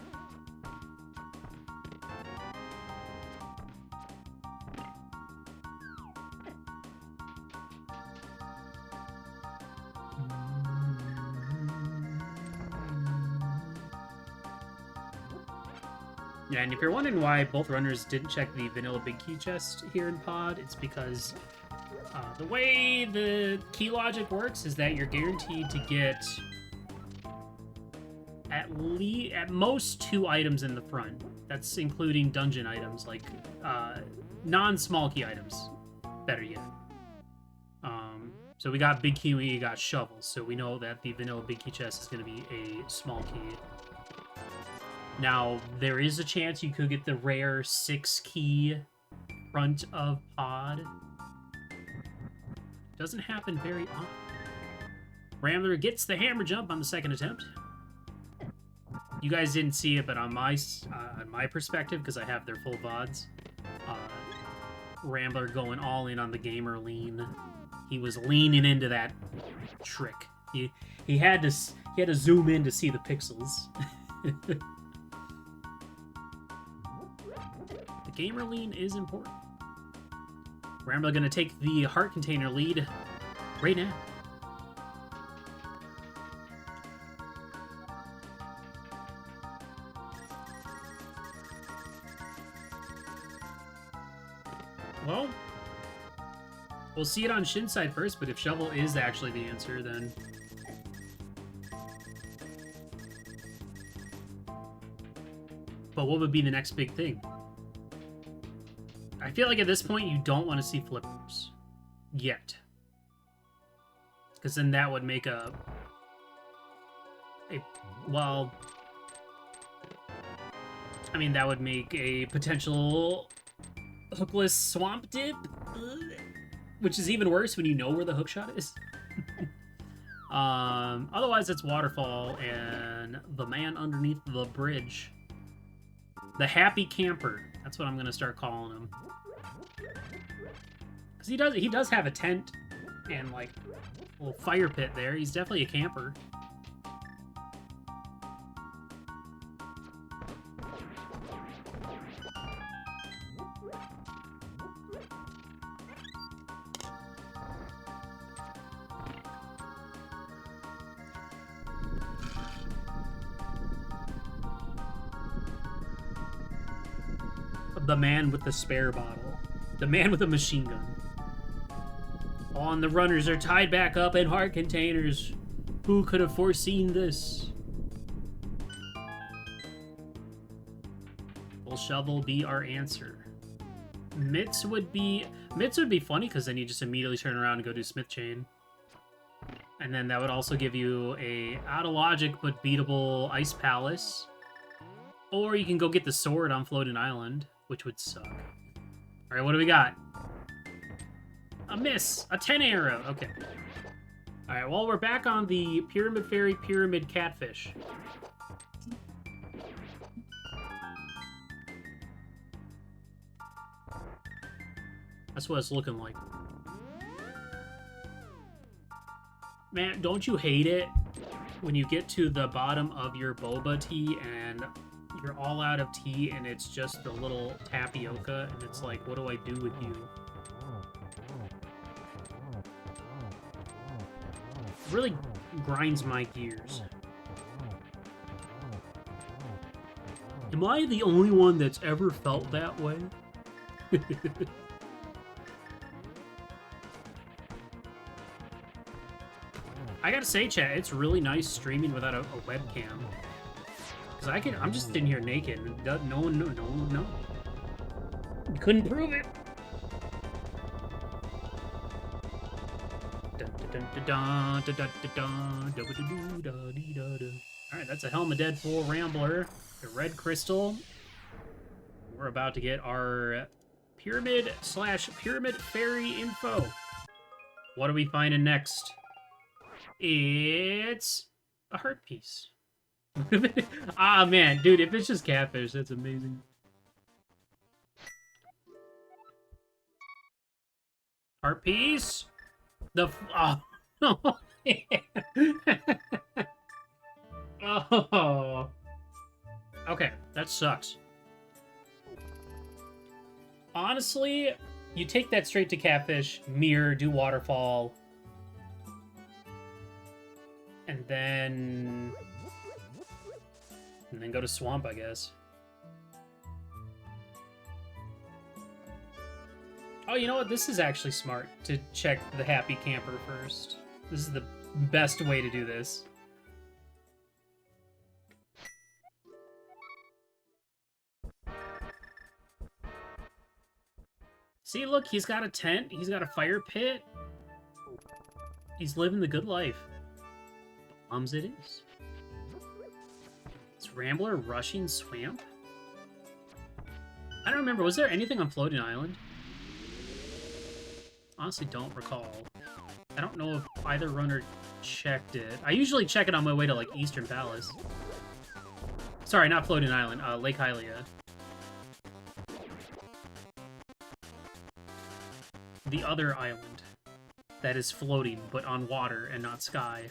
Yeah, and if you're wondering why both runners didn't check the vanilla big key chest here in pod, it's because the way the key logic works is that you're guaranteed to get at most 2 items in the front. That's including dungeon items, like non-small key items, better yet. So we got big key, we got shovels, so we know that the vanilla big key chest is going to be a small key. Now, there is a chance you could get the rare 6-key front of pod. Doesn't happen very often. Rambler gets the hammer jump on the second attempt. You guys didn't see it, but on my perspective, because I have their full VODs, Rambler going all in on the gamer lean. He was leaning into that trick. He had to zoom in to see the pixels. Gamer lean is important. Rambler gonna take the heart container lead right now. Well, we'll see it on Shin's side first, but if shovel is actually the answer, then but what would be the next big thing? I feel like at this point you don't want to see flippers yet, because then that would make well, I mean that would make a potential hookless swamp dip, which is even worse when you know where the hookshot is. Otherwise it's waterfall and the man underneath the bridge, the happy camper. That's what I'm gonna start calling him. Because he does have a tent and, like, a little fire pit there. He's definitely a camper. The man with the spare bottle. The man with a machine gun. On the runners are tied back up in heart containers. Who could have foreseen this? Will shovel be our answer? Mitts would be funny because then you just immediately turn around and go do Smith Chain. And then that would also give you a out of logic but beatable Ice Palace. Or you can go get the sword on Floating Island, which would suck. Alright, what do we got? A miss! A 10 arrow! Okay. Alright, well, we're back on the Pyramid Fairy Pyramid Catfish. That's what it's looking like. Man, don't you hate it when you get to the bottom of your boba tea and you're all out of tea and it's just the little tapioca and it's like, what do I do with you? It really grinds my gears. Am I the only one that's ever felt that way? I gotta say, chat, it's really nice streaming without a webcam. Because I'm just sitting here naked. No one would know. You couldn't prove it. Alright, that's a Helm Dead Full Rambler. The red crystal. We're about to get our pyramid/pyramid fairy info. What are we finding next? It's a heart piece. Ah, man, dude, if it's just catfish, that's amazing. Heart piece. Oh. Oh. Okay, that sucks. Honestly, you take that straight to catfish, mirror, do waterfall, and then go to swamp, I guess. Oh, you know what? This is actually smart to check the happy camper first. This is the best way to do this. See, look, he's got a tent. He's got a fire pit. He's living the good life. Bombs it is. Is Rambler rushing swamp? I don't remember. Was there anything on Floating Island? Honestly, don't recall. I don't know if either runner checked it. I usually check it on my way to, like, Eastern Palace. Sorry, not Floating Island. Lake Hylia. The other island that is floating, but on water and not sky.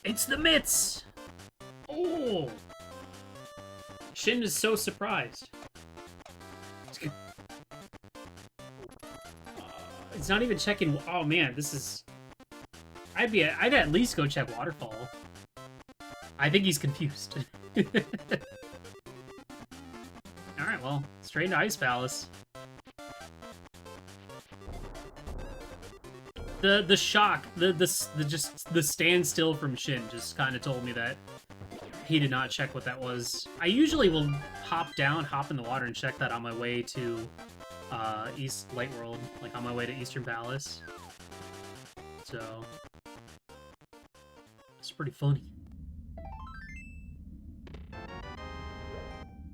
It's the mitts! Oh! Shin is so surprised. It's not even checking. Oh man, this is. I'd at least go check waterfall. I think he's confused. All right, well, straight to Ice Palace. The shock, the standstill from Shin just kind of told me that he did not check what that was. I usually will hop in the water and check that on my way to East Light World, like on my way to Eastern Palace. So it's pretty funny.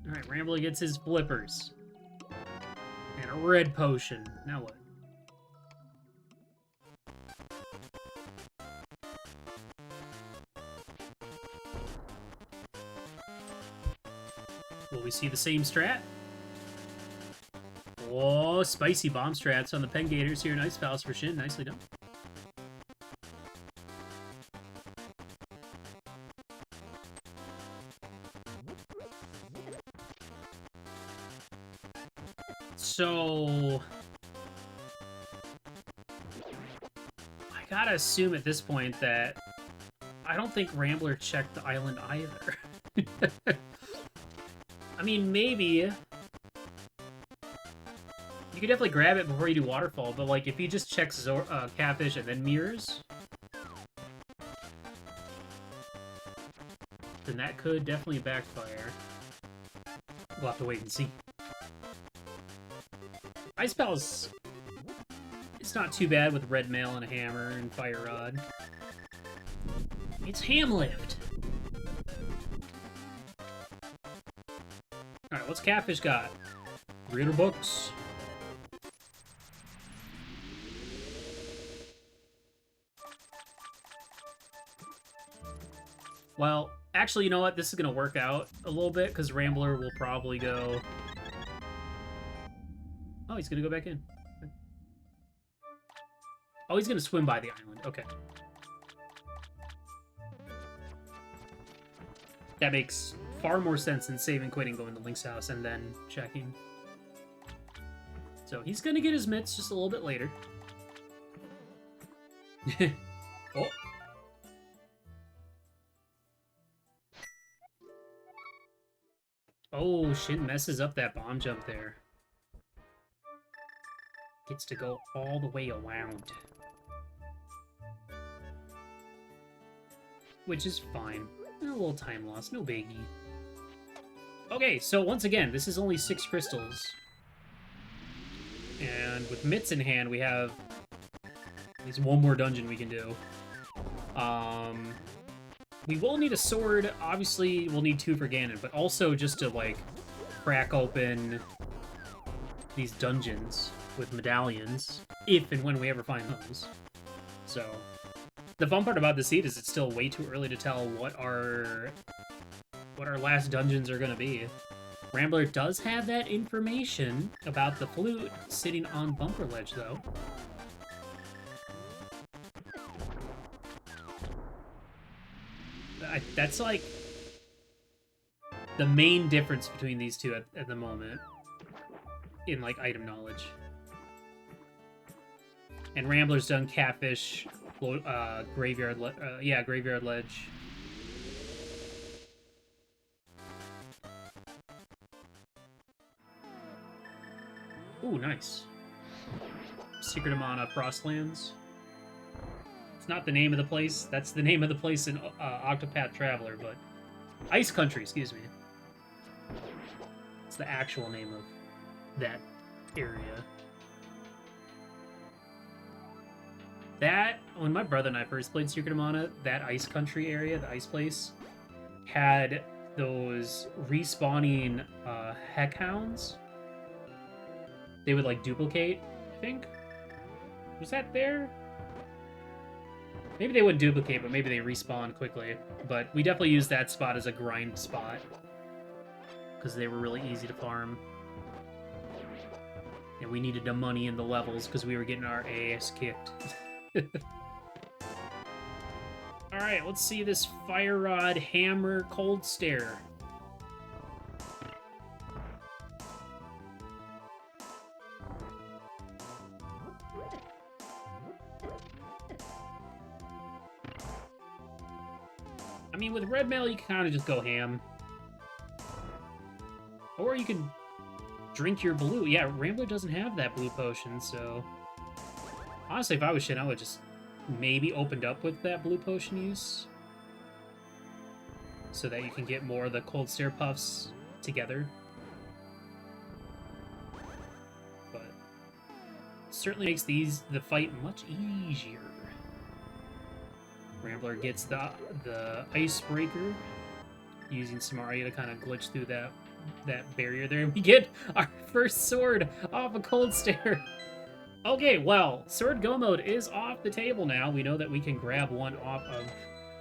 All right, Rambler gets his flippers and a red potion. Now what? Will we see the same strat? Oh, spicy bomb strats on the Pen Gators here in Ice Palace for Shin. Nicely done. So I gotta assume at this point that I don't think Rambler checked the island either. I mean, maybe you could definitely grab it before you do waterfall, but like if he just checks catfish and then mirrors, then that could definitely backfire. We'll have to wait and see. Ice Palace, it's not too bad with red mail and a hammer and fire rod. It's Hamlift. Alright, what's Catfish got? Reader books. Well, actually, you know what? This is going to work out a little bit, because Rambler will probably go... Oh, he's going to go back in. Oh, he's going to swim by the island. Okay. That makes far more sense than saving, quitting, going to Link's house, and then checking. So he's going to get his mitts just a little bit later. Oh. Oh, Shin messes up that bomb jump there. Gets to go all the way around. Which is fine. A little time loss, no biggie. Okay, so once again, this is only 6 crystals. And with mitts in hand, we have at least one more dungeon we can do. We will need a sword. Obviously, we'll need 2 for Ganon, but also just to, like, crack open these dungeons with medallions, if and when we ever find those. So, the fun part about the seed is it's still way too early to tell what our last dungeons are going to be. Rambler does have that information about the flute sitting on Bumper Ledge, though. That's like the main difference between these two at the moment in like item knowledge. And Rambler's done Catfish, Graveyard Ledge. Ooh, nice. Secret of Mana Frostlands. It's not the name of the place. That's the name of the place in Octopath Traveler, but... Ice Country, excuse me. It's the actual name of that area. That, when my brother and I first played Secret of Mana, that Ice Country area, the ice place, had those respawning heck hounds. They would, like, duplicate, I think? Was that there? Maybe they wouldn't duplicate, but maybe they respawn quickly. But we definitely used that spot as a grind spot. Because they were really easy to farm. And we needed the money in the levels because we were getting our ass kicked. Alright, let's see this Fire Rod Hammer Cold Stare. I mean, with red mail, you can kind of just go ham. Or you can drink your blue. Yeah, Rambler doesn't have that blue potion, so... Honestly, if I was Shin, I would just maybe opened up with that blue potion use. So that you can get more of the Cold Stare Puffs together. But... it certainly makes the fight much easier. Rambler gets the Icebreaker, using Samaria to kind of glitch through that barrier there, and we get our first sword off a Cold Stare. Okay, well, Sword Go mode is off the table now. We know that we can grab one off of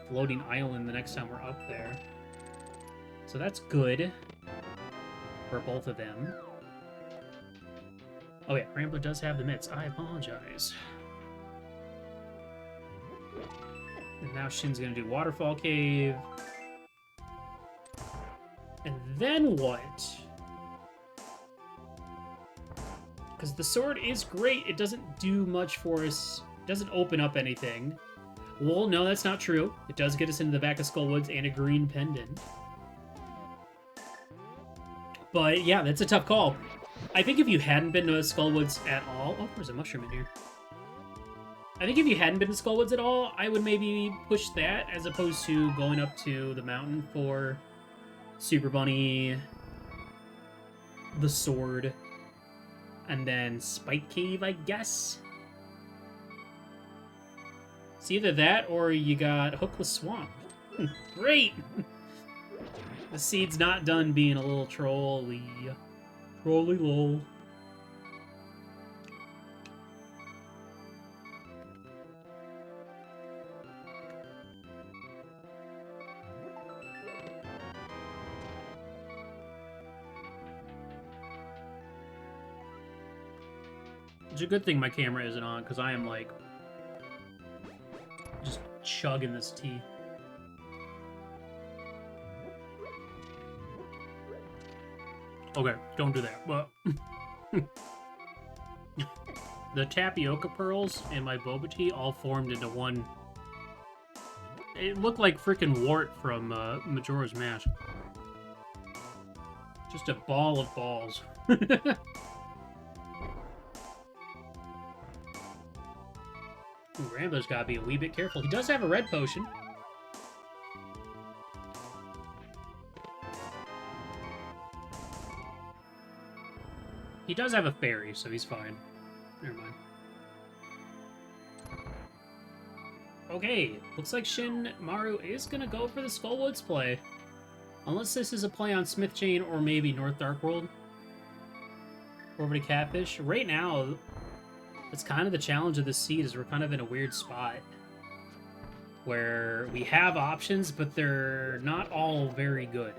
Floating Island the next time we're up there. So that's good for both of them. Oh yeah, Rambler does have the mitts. I apologize. And now Shin's gonna do Waterfall Cave. And then what? Because the sword is great. It doesn't do much for us. It doesn't open up anything. Well, no, that's not true. It does get us into the back of Skullwoods and a green pendant. But yeah, that's a tough call. I think if you hadn't been to Skullwoods at all... Oh, there's a mushroom in here. I think if you hadn't been to Skullwoods at all, I would maybe push that as opposed to going up to the mountain for Super Bunny, the sword, and then Spike Cave, I guess. It's either that or you got Hookless Swamp. Great! The seed's not done being a little trolly. Trolly lol. It's a good thing my camera isn't on, because I am, like, just chugging this tea. Okay, don't do that. Well, The tapioca pearls and my boba tea all formed into one. It looked like freaking Wart from Majora's Mask. Just a ball of balls. Ooh, Rambler's gotta be a wee bit careful. He does have a red potion. He does have a fairy, so he's fine. Never mind. Okay, looks like Shin Maru is gonna go for the Skullwoods play. Unless this is a play on Smith Chain or maybe North Dark World. Over to Catfish. Right now, it's kind of the challenge of this seed is we're kind of in a weird spot. Where we have options, but they're not all very good.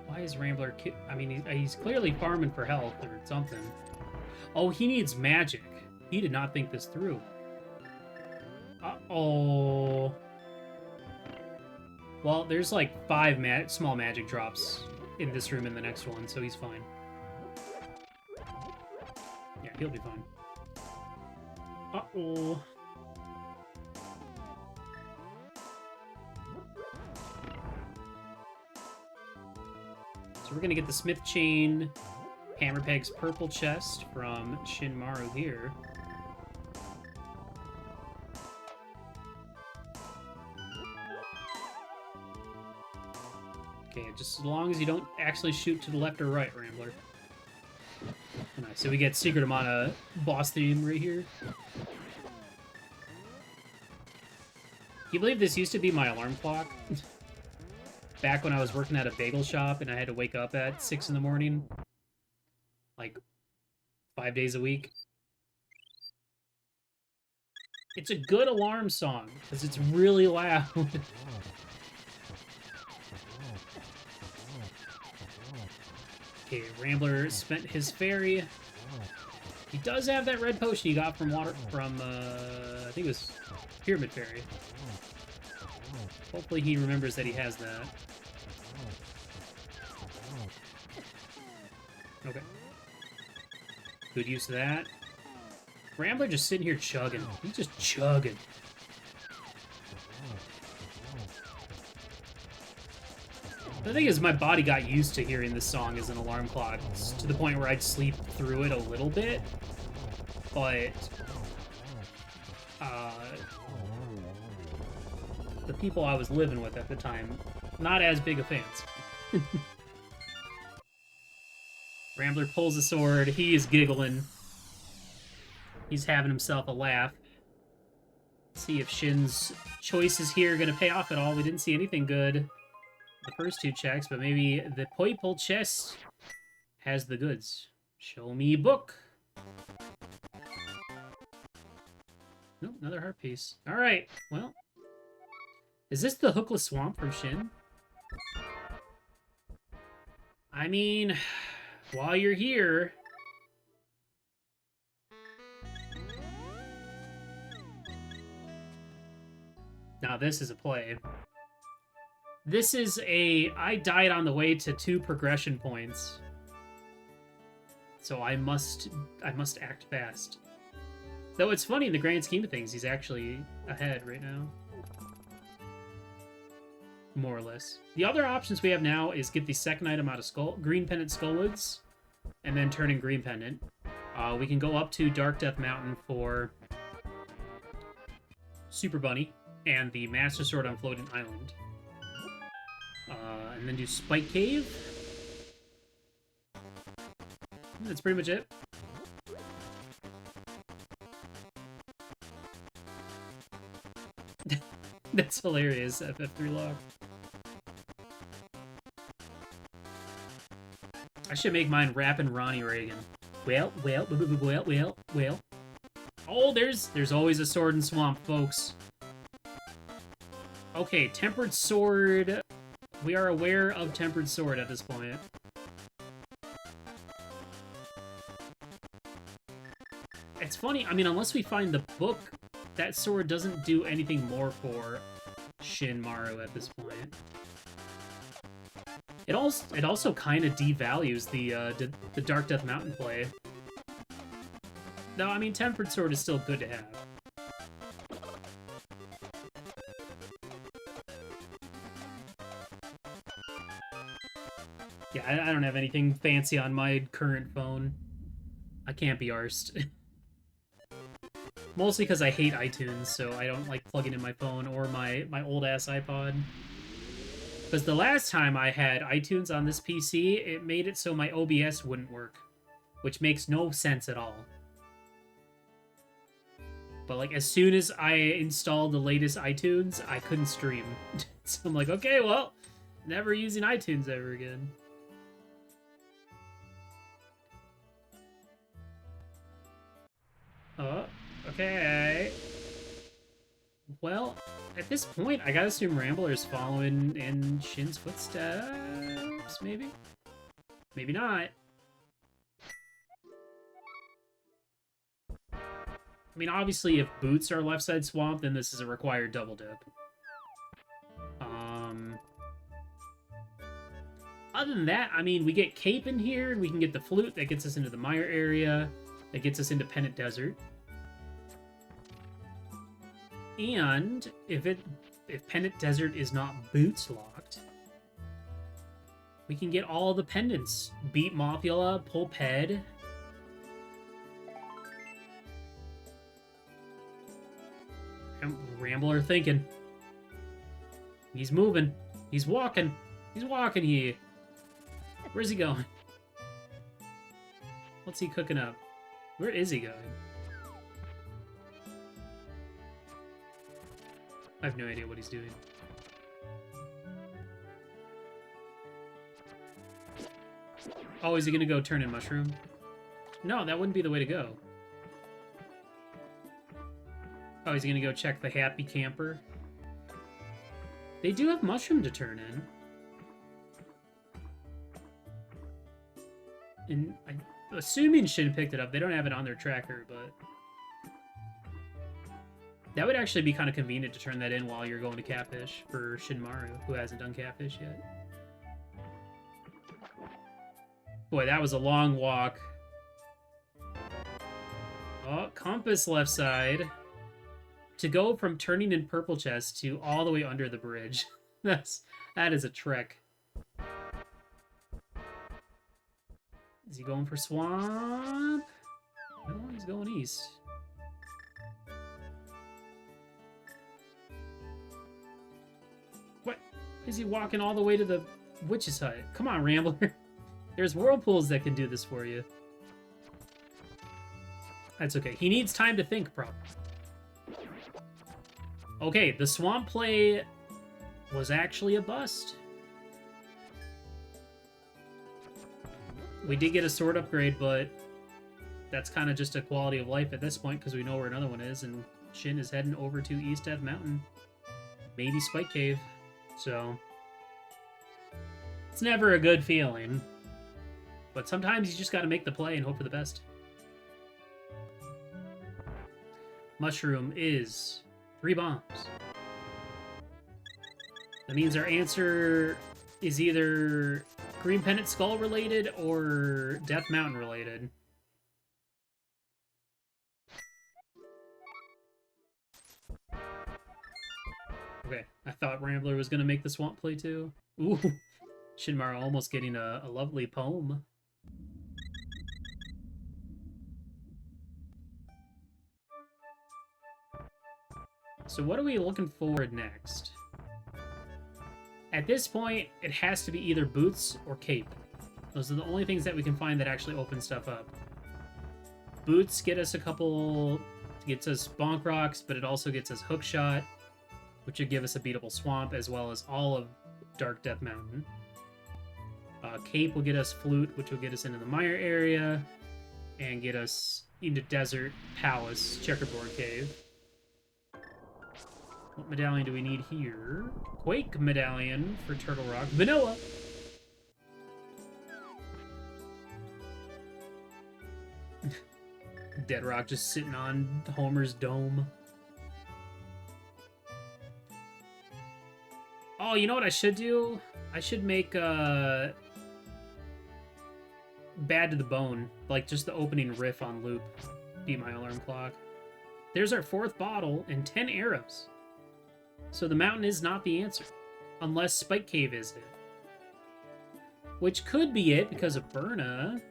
Why is Rambler... I mean, he's clearly farming for health or something. Oh, he needs magic. He did not think this through. Uh-oh. Well, there's like 5 small magic drops in this room and the next one, so he's fine. Yeah, he'll be fine. Uh-oh. So we're gonna get the Smith Chain Hammerpeg's purple chest from Shin Maru here. Okay, just as long as you don't actually shoot to the left or right, Rambler. Nice, so we get Secret Amana boss theme right here. Can you believe this used to be my alarm clock? Back when I was working at a bagel shop and I had to wake up at 6 in the morning. Like, 5 days a week. It's a good alarm song, because it's really loud. Okay, Rambler spent his fairy. He does have that red potion he got from I think it was Pyramid Fairy. Hopefully he remembers that he has that. Okay. Good use of that. Rambler just sitting here chugging. He's just chugging. The thing is, my body got used to hearing this song as an alarm clock, to the point where I'd sleep through it a little bit. But the people I was living with at the time, not as big of fans. Rambler pulls a sword. He is giggling. He's having himself a laugh. Let's see if Shin's choices here are going to pay off at all. We didn't see anything good the first 2 checks, but maybe the purple chest has the goods. Show me book. Nope, another heart piece. All right, well. Is this the Hookless Swamp from Shin? I mean, while you're here... Now this is a play. This is a... I died on the way to 2 progression points. So I must act fast. Though it's funny, in the grand scheme of things, he's actually ahead right now. More or less. The other options we have now is get the second item out of Green Pendant Skullwoods, and then turn in Green Pendant. We can go up to Dark Death Mountain for Super Bunny and the Master Sword on Floating Island. And then do Spike Cave. That's pretty much it. That's hilarious, FF3 log. I should make mine rapping Ronnie Reagan. Well. Oh, there's always a sword in swamp, folks. Okay, Tempered Sword. We are aware of Tempered Sword at this point. It's funny, I mean, unless we find the book, that sword doesn't do anything more for Shin Maru at this point. It also kind of devalues the Dark Death Mountain play. No, I mean Tempered Sword is still good to have. Yeah, I don't have anything fancy on my current phone. I can't be arsed. Mostly because I hate iTunes, so I don't like plugging in my phone or my old-ass iPod. Because the last time I had iTunes on this PC, it made it so my OBS wouldn't work. Which makes no sense at all. But, like, as soon as I installed the latest iTunes, I couldn't stream. So I'm like, okay, well, never using iTunes ever again. Oh, okay. Well, at this point, I gotta assume Rambler's following in Shin's footsteps, maybe? Maybe not. I mean, obviously, if boots are left side swamp, then this is a required double dip. Other than that, I mean, we get Cape in here, and we can get the flute that gets us into the Mire area, that gets us into Pennant Desert. And if Pennant Desert is not boots locked, we can get all the pendants. Beat Mothula, pull Ped. And Rambler thinking. He's moving. He's walking. He's walking here. Where's he going? What's he cooking up? Where is he going? I have no idea what he's doing. Oh, is he gonna go turn in Mushroom? No, that wouldn't be the way to go. Oh, he's gonna go check the Happy Camper. They do have Mushroom to turn in. And I'm assuming Shin picked it up. They don't have it on their tracker, but... that would actually be kind of convenient to turn that in while you're going to Catfish for Shinmaru, who hasn't done Catfish yet. Boy, that was a long walk. Oh, compass left side. To go from turning in Purple Chest to all the way under the bridge. That is a trek. Is he going for Swamp? No, he's going east. What? Is he walking all the way to the witch's hut? Come on, Rambler. There's whirlpools that can do this for you. That's okay. He needs time to think, probably. Okay, the swamp play was actually a bust. We did get a sword upgrade, but that's kind of just a quality of life at this point because we know where another one is, and Shin is heading over to East Death Mountain. Maybe Spike Cave. So, it's never a good feeling. But sometimes you just gotta make the play and hope for the best. Mushroom is 3 bombs. That means our answer is either Green Pennant Skull related or Death Mountain related. Okay, I thought Rambler was gonna make the swamp play too. Ooh, Shinmaru almost getting a lovely poem. So what are we looking forward next? At this point, it has to be either Boots or Cape. Those are the only things that we can find that actually open stuff up. Boots get us gets us Bonk Rocks, but it also gets us Hookshot, which would give us a beatable Swamp, as well as all of Dark Death Mountain. Cape will get us Flute, which will get us into the Mire area, and get us into Desert Palace, Checkerboard Cave. What medallion do we need here? Quake medallion for Turtle Rock. Vanilla! Dead Rock just sitting on Homer's dome. Oh, you know what I should do? I should make Bad to the Bone, like just the opening riff on loop. Be my alarm clock. There's our 4th bottle and 10 arrows. So the mountain is not the answer. Unless Spike Cave is it. Which could be it because of Burna.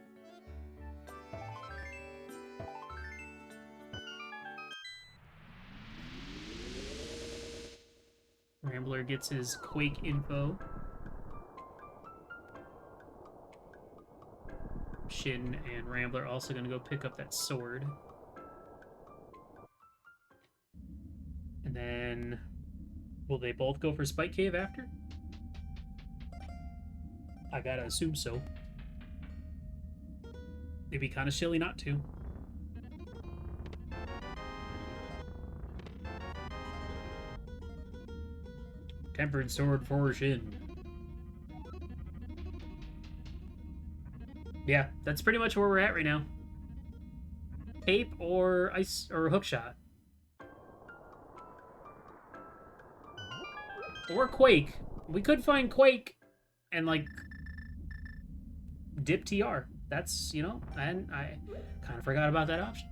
Rambler gets his Quake info. Shin and Rambler also going to go pick up that sword. And then, will they both go for Spike Cave after? I gotta assume so. It'd be kind of silly not to. Tempered sword for Shin. Yeah, that's pretty much where we're at right now. Tape or ice or hookshot. Or Quake. We could find Quake and like dip TR. That's, you know, and I kind of forgot about that option.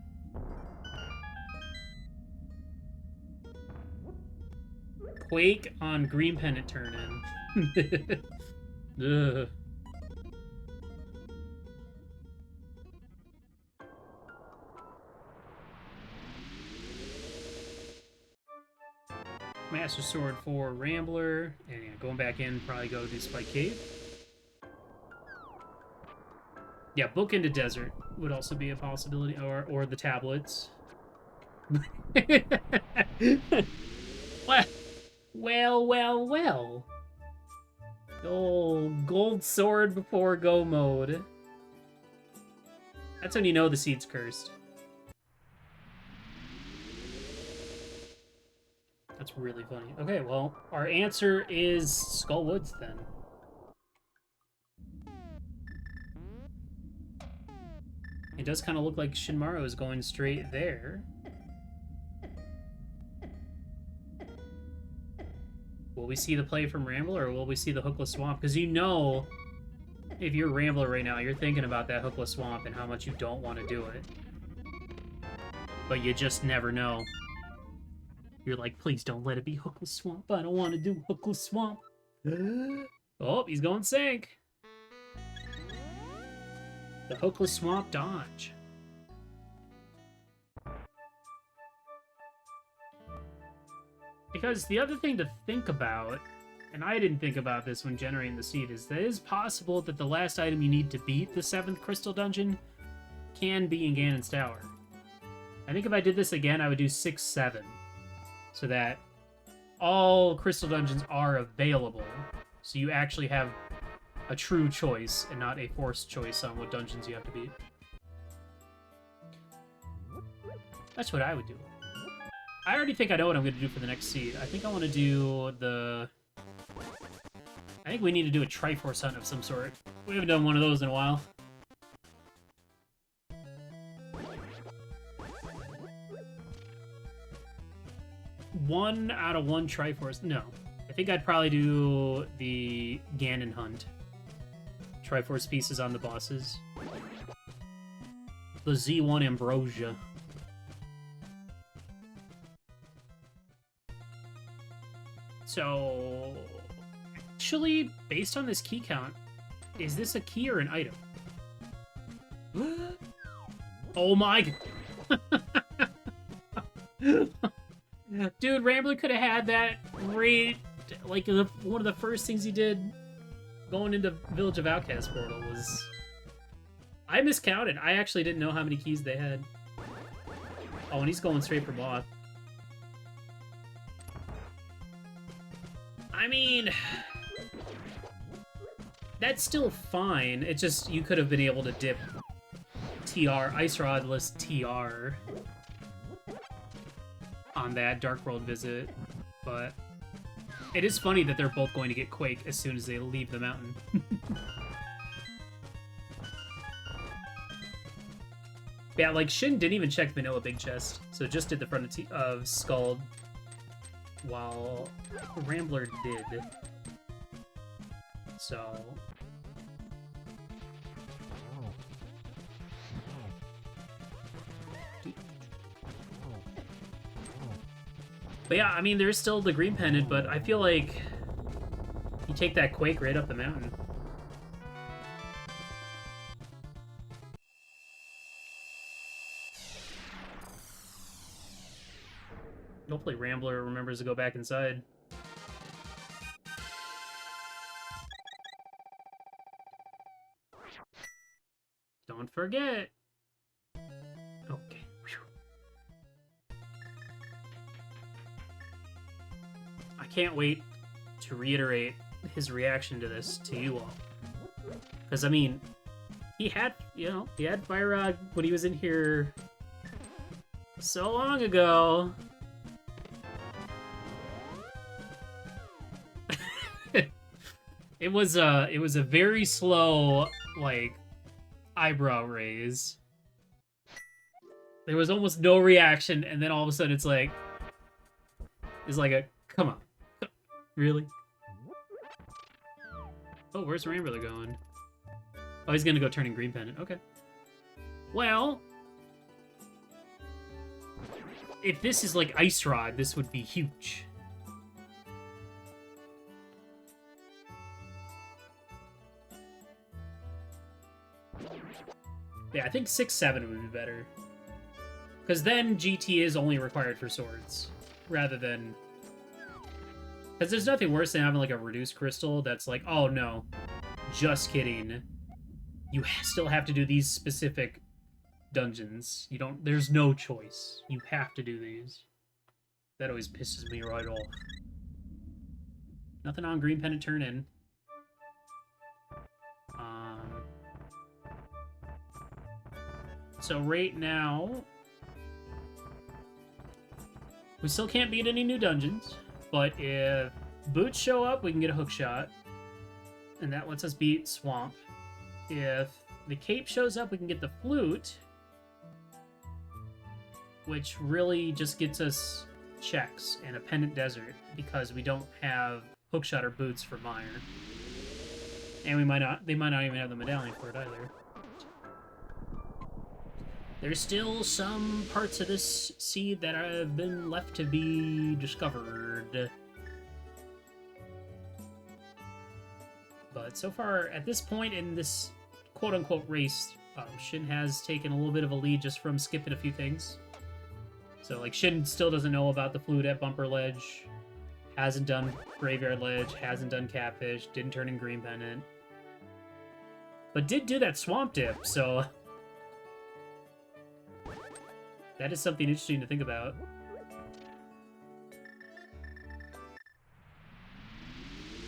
Quake on green pennant turn in. Ugh. Master Sword for Rambler. And yeah, going back in, probably go to Spike Cave. Yeah, book into Desert would also be a possibility. Or the tablets. Well. Oh, gold sword before go mode. That's when you know the seed's cursed. That's really funny. Okay, well, our answer is Skull Woods, then. It does kind of look like Shinmaru is going straight there. Will we see the play from Rambler, or will we see the Hookless Swamp? Because you know, if you're Rambler right now, you're thinking about that Hookless Swamp and how much you don't want to do it. But you just never know. You're like, please don't let it be Hookless Swamp. I don't want to do Hookless Swamp. Oh, he's going Sync. The Hookless Swamp dodge. Because the other thing to think about, and I didn't think about this when generating the seed, is that it is possible that the last item you need to beat the 7th Crystal Dungeon can be in Ganon's Tower. I think if I did this again, I would do 6, 7. So that all Crystal Dungeons are available. So you actually have a true choice and not a forced choice on what dungeons you have to beat. That's what I would do. I already think I know what I'm going to do for the next seed. I think I want to do the... I think we need to do a Triforce hunt of some sort. We haven't done one of those in a while. One out of one Triforce. No. I think I'd probably do the Ganon hunt. Triforce pieces on the bosses. The Z1 Ambrosia. So, actually, based on this key count, is this a key or an item? Oh my... Dude, Rambler could have had that great... Like, one of the first things he did going into Village of Outcast portal was... I miscounted. I actually didn't know how many keys they had. Oh, and he's going straight for Moth. I mean... That's still fine. It's just, you could have been able to dip TR, Ice Rodless TR on that Dark World visit, but it is funny that they're both going to get Quake as soon as they leave the mountain. Yeah, like, Shin didn't even check Vanilla Big Chest, so just did the front of Skull, while Rambler did. So... But yeah, I mean, there's still the green pendant, but I feel like you take that Quake right up the mountain. Hopefully Rambler remembers to go back inside. Don't forget. Okay. Whew. I can't wait to reiterate his reaction to this to you all. Because, I mean, he had, you know, he had Fire Rod when he was in here so long ago. It was a very slow, like, eyebrow raise. There was almost no reaction, and then all of a sudden it's like a, come on. Really? Oh, where's Rambler going? Oh, he's gonna go turning green pendant. Okay. Well, if this is like Ice Rod, this would be huge. Yeah, I think 6-7 would be better. Because then GT is only required for swords, rather than... Because there's nothing worse than having, like, a reduced crystal that's like, oh, no, just kidding. You still have to do these specific dungeons. You don't... There's no choice. You have to do these. That always pisses me right off. Nothing on green pendant turn in. So right now, we still can't beat any new dungeons, but if boots show up, we can get a hook shot, and that lets us beat Swamp. If the cape shows up, we can get the flute, which really just gets us checks and a pendant desert, because we don't have hookshot or boots for Mire. And they might not even have the medallion for it either. There's still some parts of this seed that have been left to be discovered. But so far, at this point in this quote-unquote race, Shin has taken a little bit of a lead just from skipping a few things. So, like, Shin still doesn't know about the flute at Bumper Ledge, hasn't done Graveyard Ledge, hasn't done Catfish, didn't turn in Green Pendant. But did do that Swamp Dip, so... That is something interesting to think about.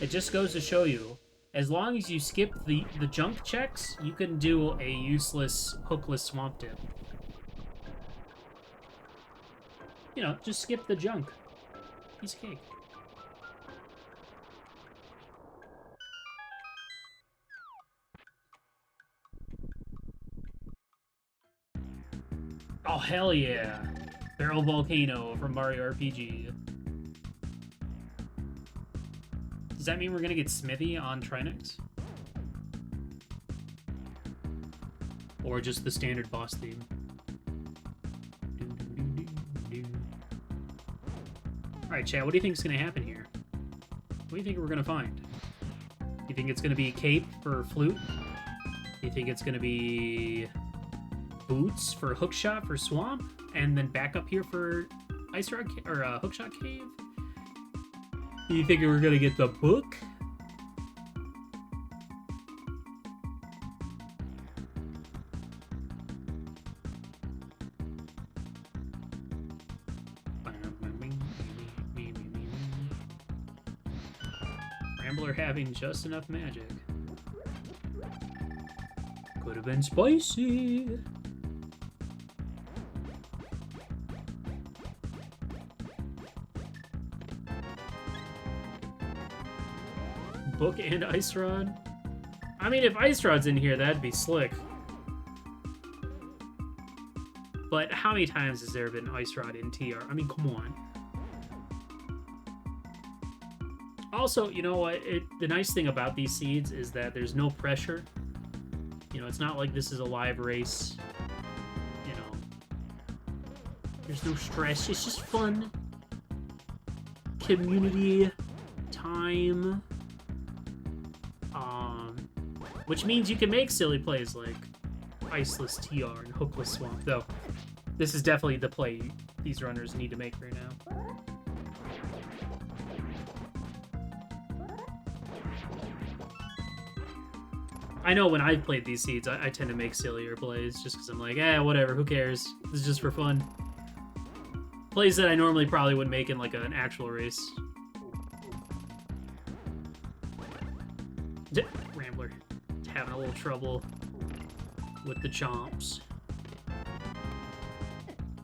It just goes to show you, as long as you skip the junk checks, you can do a useless, hookless Swamp Dip. You know, just skip the junk. Piece of cake. Oh, hell yeah. Barrel Volcano from Mario RPG. Does that mean we're gonna get Smithy on Trinix? Or just the standard boss theme? Alright, Chad, what do you think is gonna happen here? What do you think we're gonna find? You think it's gonna be Cape for Flute? You think it's gonna be... Boots for Hookshot for Swamp, and then back up here for Ice Rock or Hookshot Cave? You think we're gonna get the book? Rambler having just enough magic. Could have been spicy. Book and Ice Rod? I mean, if Ice Rod's in here, that'd be slick. But how many times has there been Ice Rod in TR? I mean, come on. Also, you know what? The nice thing about these seeds is that there's no pressure. You know, it's not like this is a live race. You know, there's no stress. It's just fun. Community time. Which means you can make silly plays like Iceless TR and Hookless Swamp, though this is definitely the play these runners need to make right now. I know when I've played these seeds, I tend to make sillier plays just because I'm like, whatever, who cares? This is just for fun. Plays that I normally probably wouldn't make in like an actual race. Rambler having a little trouble with the chomps.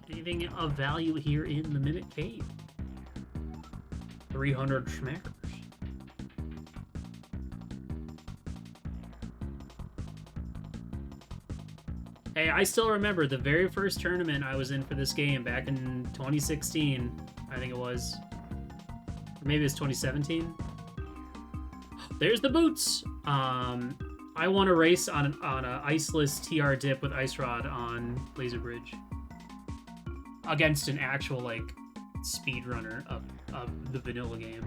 Anything of value here in the Mimic Cave? 300 schmackers. Hey, I still remember the very first tournament I was in for this game back in 2016, I think it was. Or maybe it's 2017. There's the boots. I won a race on a iceless TR dip with Ice Rod on Laser Bridge against an actual like speedrunner of the vanilla game.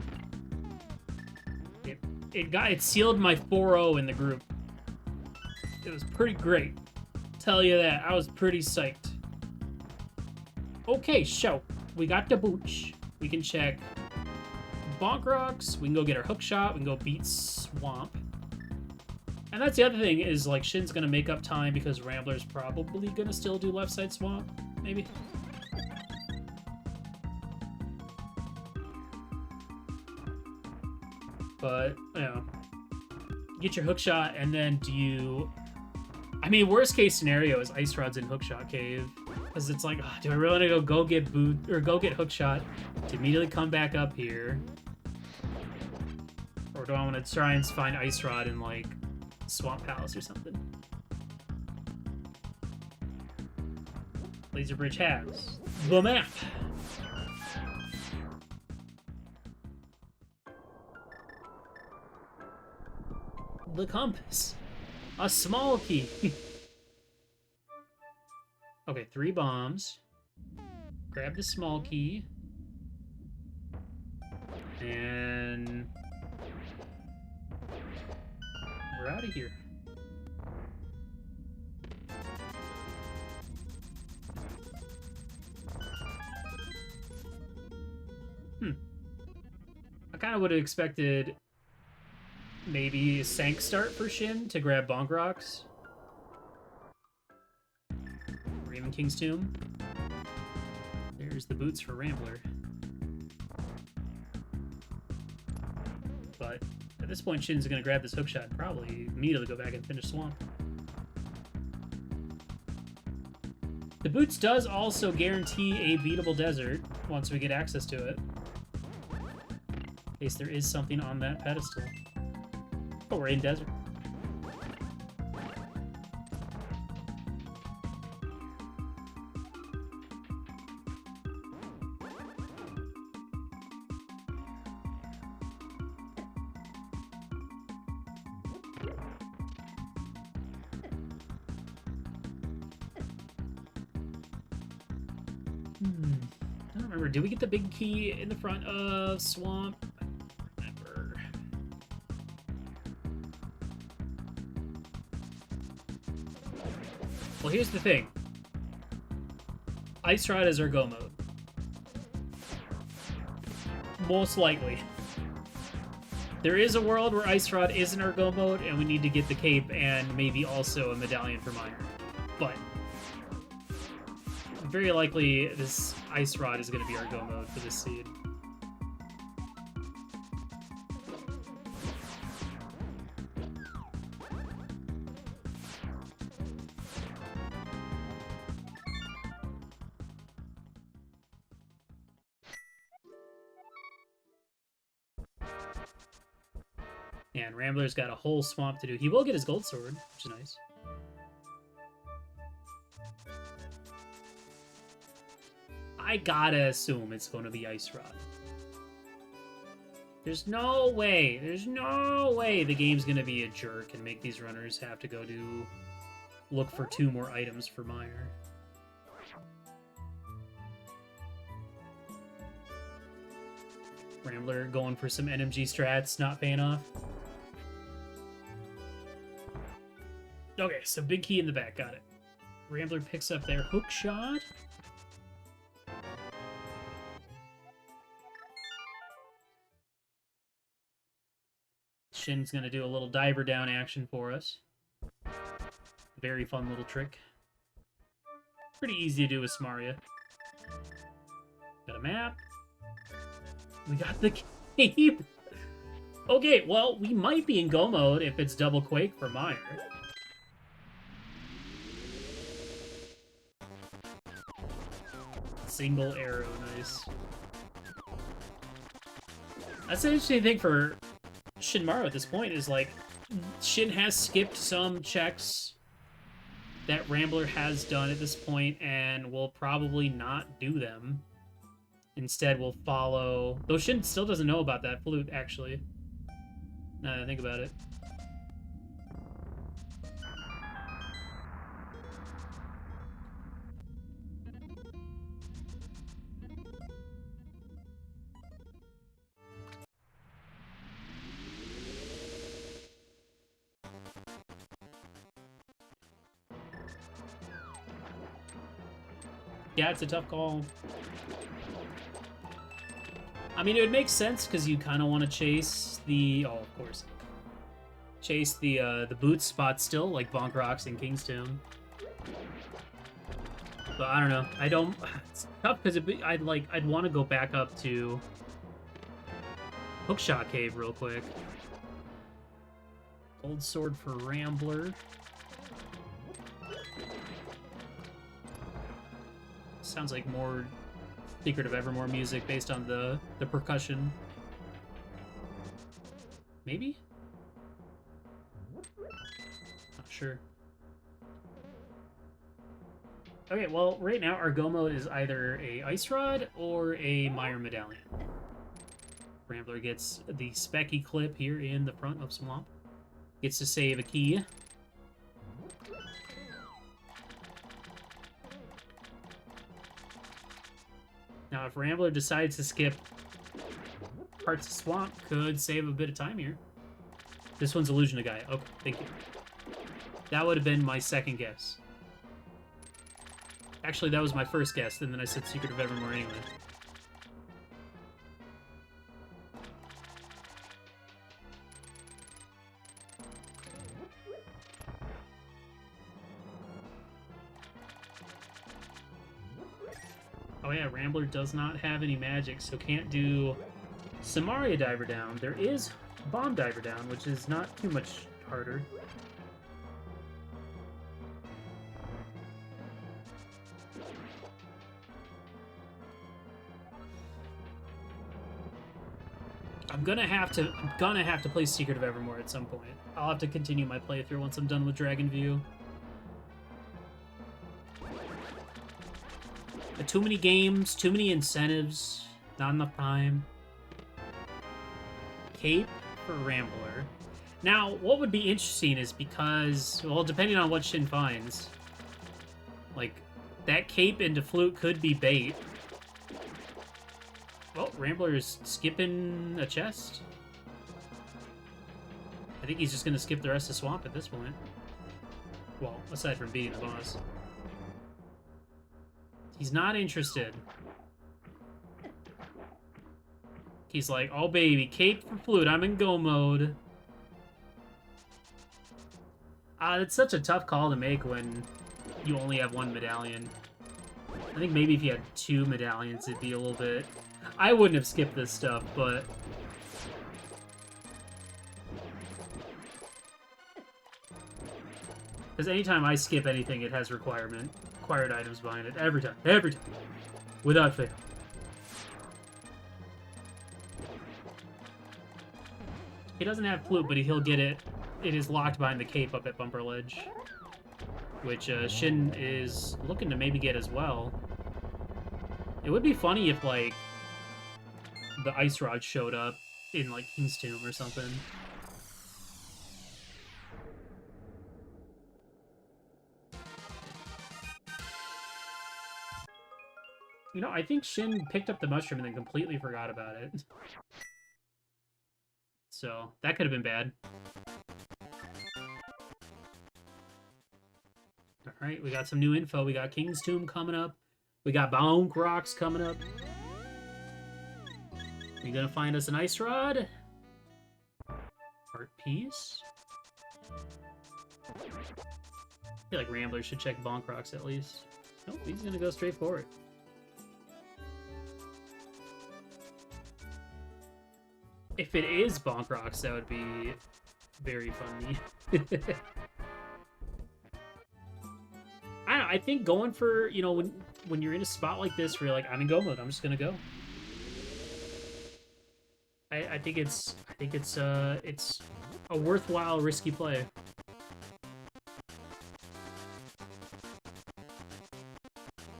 It sealed my 4-0 in the group. It was pretty great. Tell you that, I was pretty psyched. Okay, so we got the boots. We can check Bonk Rocks. We can go get our hook shot. We can go beat Swamp. And that's the other thing is like Shin's gonna make up time because Rambler's probably gonna still do left side Swamp, maybe. But you know, get your hook shot, and then do you? I mean, worst case scenario is Ice Rod's in Hookshot Cave, because it's like, do I really want to go get boot or go get Hookshot to immediately come back up here, or do I want to try and find Ice Rod in like Swamp Palace or something? Laser Bridge has the map. The compass. A small key. Okay, 3 bombs. Grab the small key. And we're out of here. I kind of would have expected maybe a Sank start for Shin to grab Bonk Rocks. Raven King's Tomb. There's the boots for Rambler. But at this point, Shin's going to grab this hookshot and probably immediately go back and finish Swamp. The boots does also guarantee a beatable desert once we get access to it. In case there is something on that pedestal. Oh, we're in desert. I don't remember. Did we get the big key in the front of Swamp? I don't remember. Well, here's the thing. Ice Rod is our go mode. Most likely. There is a world where Ice Rod isn't our go mode, and we need to get the cape and maybe also a medallion from Iron. But very likely this Ice Rod is going to be our go mode for this seed. And Rambler's got a whole swamp to do. He will get his gold sword, which is nice. I gotta assume it's going to be Ice Rod. There's no way the game's gonna be a jerk and make these runners have to go to look for 2 more items for Meyer. Rambler going for some NMG strats, not paying off. Okay, so big key in the back, got it. Rambler picks up their hook shot. Shin's gonna do a little diver down action for us. Very fun little trick. Pretty easy to do with Samaria. Got a map. We got the cape. Okay, well, we might be in go mode if it's double quake for Meyer. Single arrow, nice. That's the interesting thing for Shinmaru at this point is, like, Shin has skipped some checks that Rambler has done at this point and will probably not do them. Instead, we'll follow... Though Shin still doesn't know about that flute, actually. Now that I think about it. Yeah, it's a tough call. I mean, it would make sense because you kind of want to chase the... Oh, of course. Chase the boot spot still, like Bonk Rocks in Kingstown. But I don't know. I don't... It's tough because I'd want to go back up to Hookshot Cave real quick. Gold sword for Rambler. Sounds like more Secret of Evermore music based on the percussion. Maybe? Not sure. Okay, well, right now our go mode is either a Ice Rod or a Meyer Medallion. Rambler gets the Specky clip here in the front of Swamp. Gets to save a key. Now, if Rambler decides to skip parts of Swamp, could save a bit of time here. This one's Illusion of Gaia. Okay, thank you. That would have been my second guess. Actually, that was my first guess, and then I said Secret of Evermore anyway. Oh yeah, Rambler does not have any magic, so can't do Samaria Diver Down. There is Bomb Diver Down, which is not too much harder. I'm gonna have to play Secret of Evermore at some point. I'll have to continue my playthrough once I'm done with Dragon View. Too many games, too many incentives, not enough time. Cape for Rambler. Now, what would be interesting is because, well, depending on what Shin finds, like, that cape into Flute could be bait. Well, Rambler is skipping a chest. I think he's just going to skip the rest of Swamp at this point. Well, aside from beating the boss. He's not interested. He's like, oh baby, cape for Flute, I'm in go mode. It's such a tough call to make when you only have one medallion. I think maybe if you had 2 medallions, it'd be a little bit... I wouldn't have skipped this stuff, but... Because anytime I skip anything, it has required items behind it. Every time. Every time. Without fail. He doesn't have Flute, but he'll get it. It is locked behind the cape up at Bumper Ledge. Which Shin is looking to maybe get as well. It would be funny if, like, the Ice Rod showed up in like King's Tomb or something. You know, I think Shin picked up the mushroom and then completely forgot about it. So, that could have been bad. Alright, we got some new info. We got King's Tomb coming up. We got Bonk Rocks coming up. You gonna find us an ice rod? Art piece? I feel like Rambler should check Bonk Rocks at least. Nope, he's gonna go straight for it. If it is Bonk Rocks, that would be very funny. I don't know, I think going for, you know, when you're in a spot like this where you're like, I'm in go mode, I'm just gonna go. I think it's a worthwhile risky play.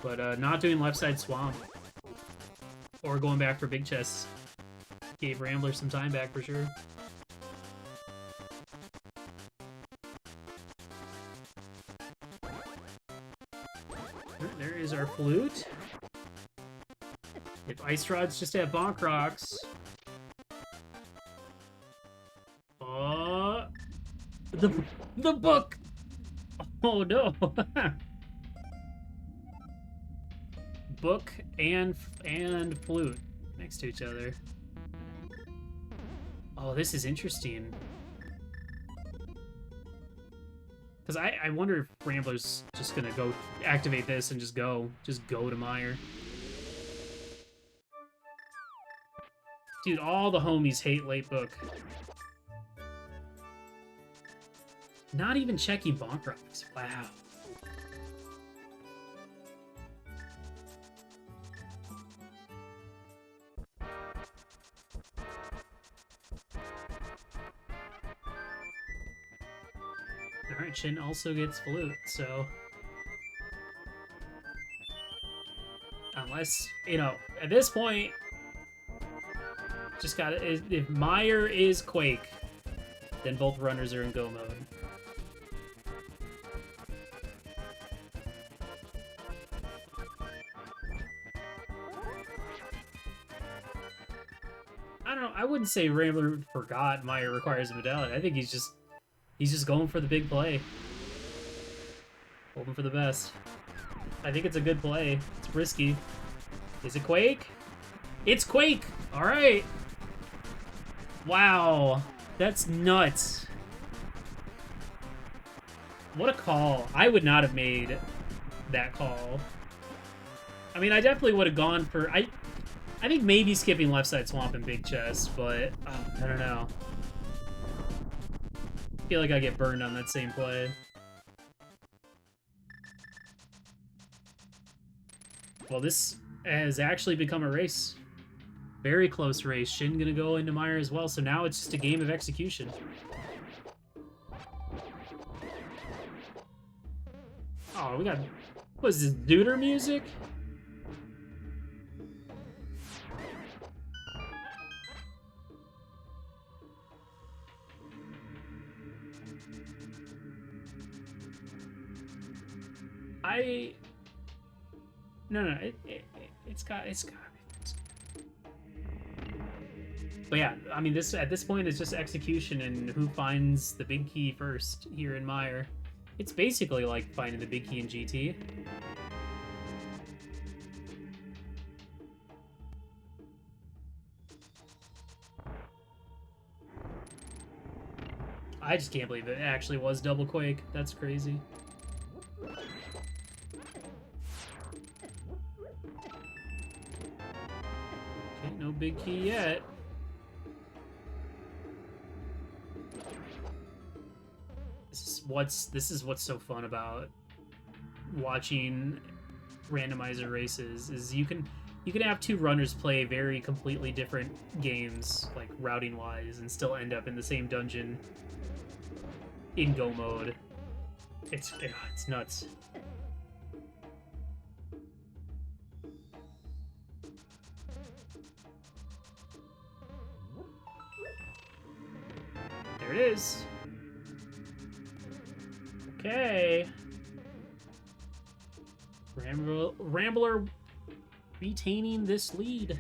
But not doing left side swamp or going back for big chests gave Rambler some time back for sure. There is our flute. If Ice Rods just have Bonk Rocks. The book! Oh no! Book and flute next to each other. Oh, this is interesting. Because I wonder if Rambler's just gonna go activate this and just go to Meyer. Dude, all the homies hate late book. Not even checking Bonk Rocks. Wow. Alright, Shin also gets flute, so... Unless, you know, at this point... Just gotta... If Meyer is Quake, then both runners are in go mode. I don't know, I wouldn't say Rambler forgot Meyer requires a medallion. I think he's just going for the big play. Hoping for the best. I think it's a good play. It's risky. Is it Quake? It's Quake! Alright! Wow. That's nuts. What a call. I would not have made that call. I mean, I definitely would have gone for... I think maybe skipping left side swamp and big chest, but I don't know. I feel like I get burned on that same play. Well, this has actually become a race. Very close race. Shin gonna go into Meyer as well, so now it's just a game of execution. Oh, we got... What is this, Duder music? No, it's got to be. But yeah, I mean, at this point, it's just execution and who finds the big key first here in Meyer. It's basically like finding the big key in GT. I just can't believe it actually was double Quake. That's crazy. Okay, no big key yet. This is what's so fun about watching randomizer races is you can have two runners play very completely different games, like routing wise, and still end up in the same dungeon in go mode. It's nuts. There it is. Okay. Rambler retaining this lead.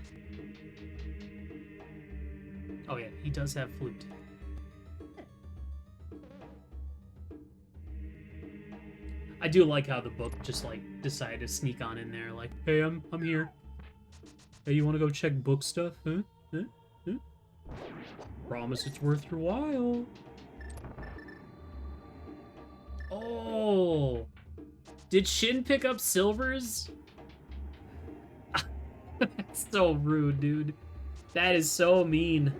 Oh yeah, he does have flute. I do like how the book just like decided to sneak on in there, like, hey, I'm here. Hey, you want to go check book stuff? Huh? Huh? Huh? Promise it's worth your while. Oh, did Shin pick up silvers? That's so rude, dude. That is so mean.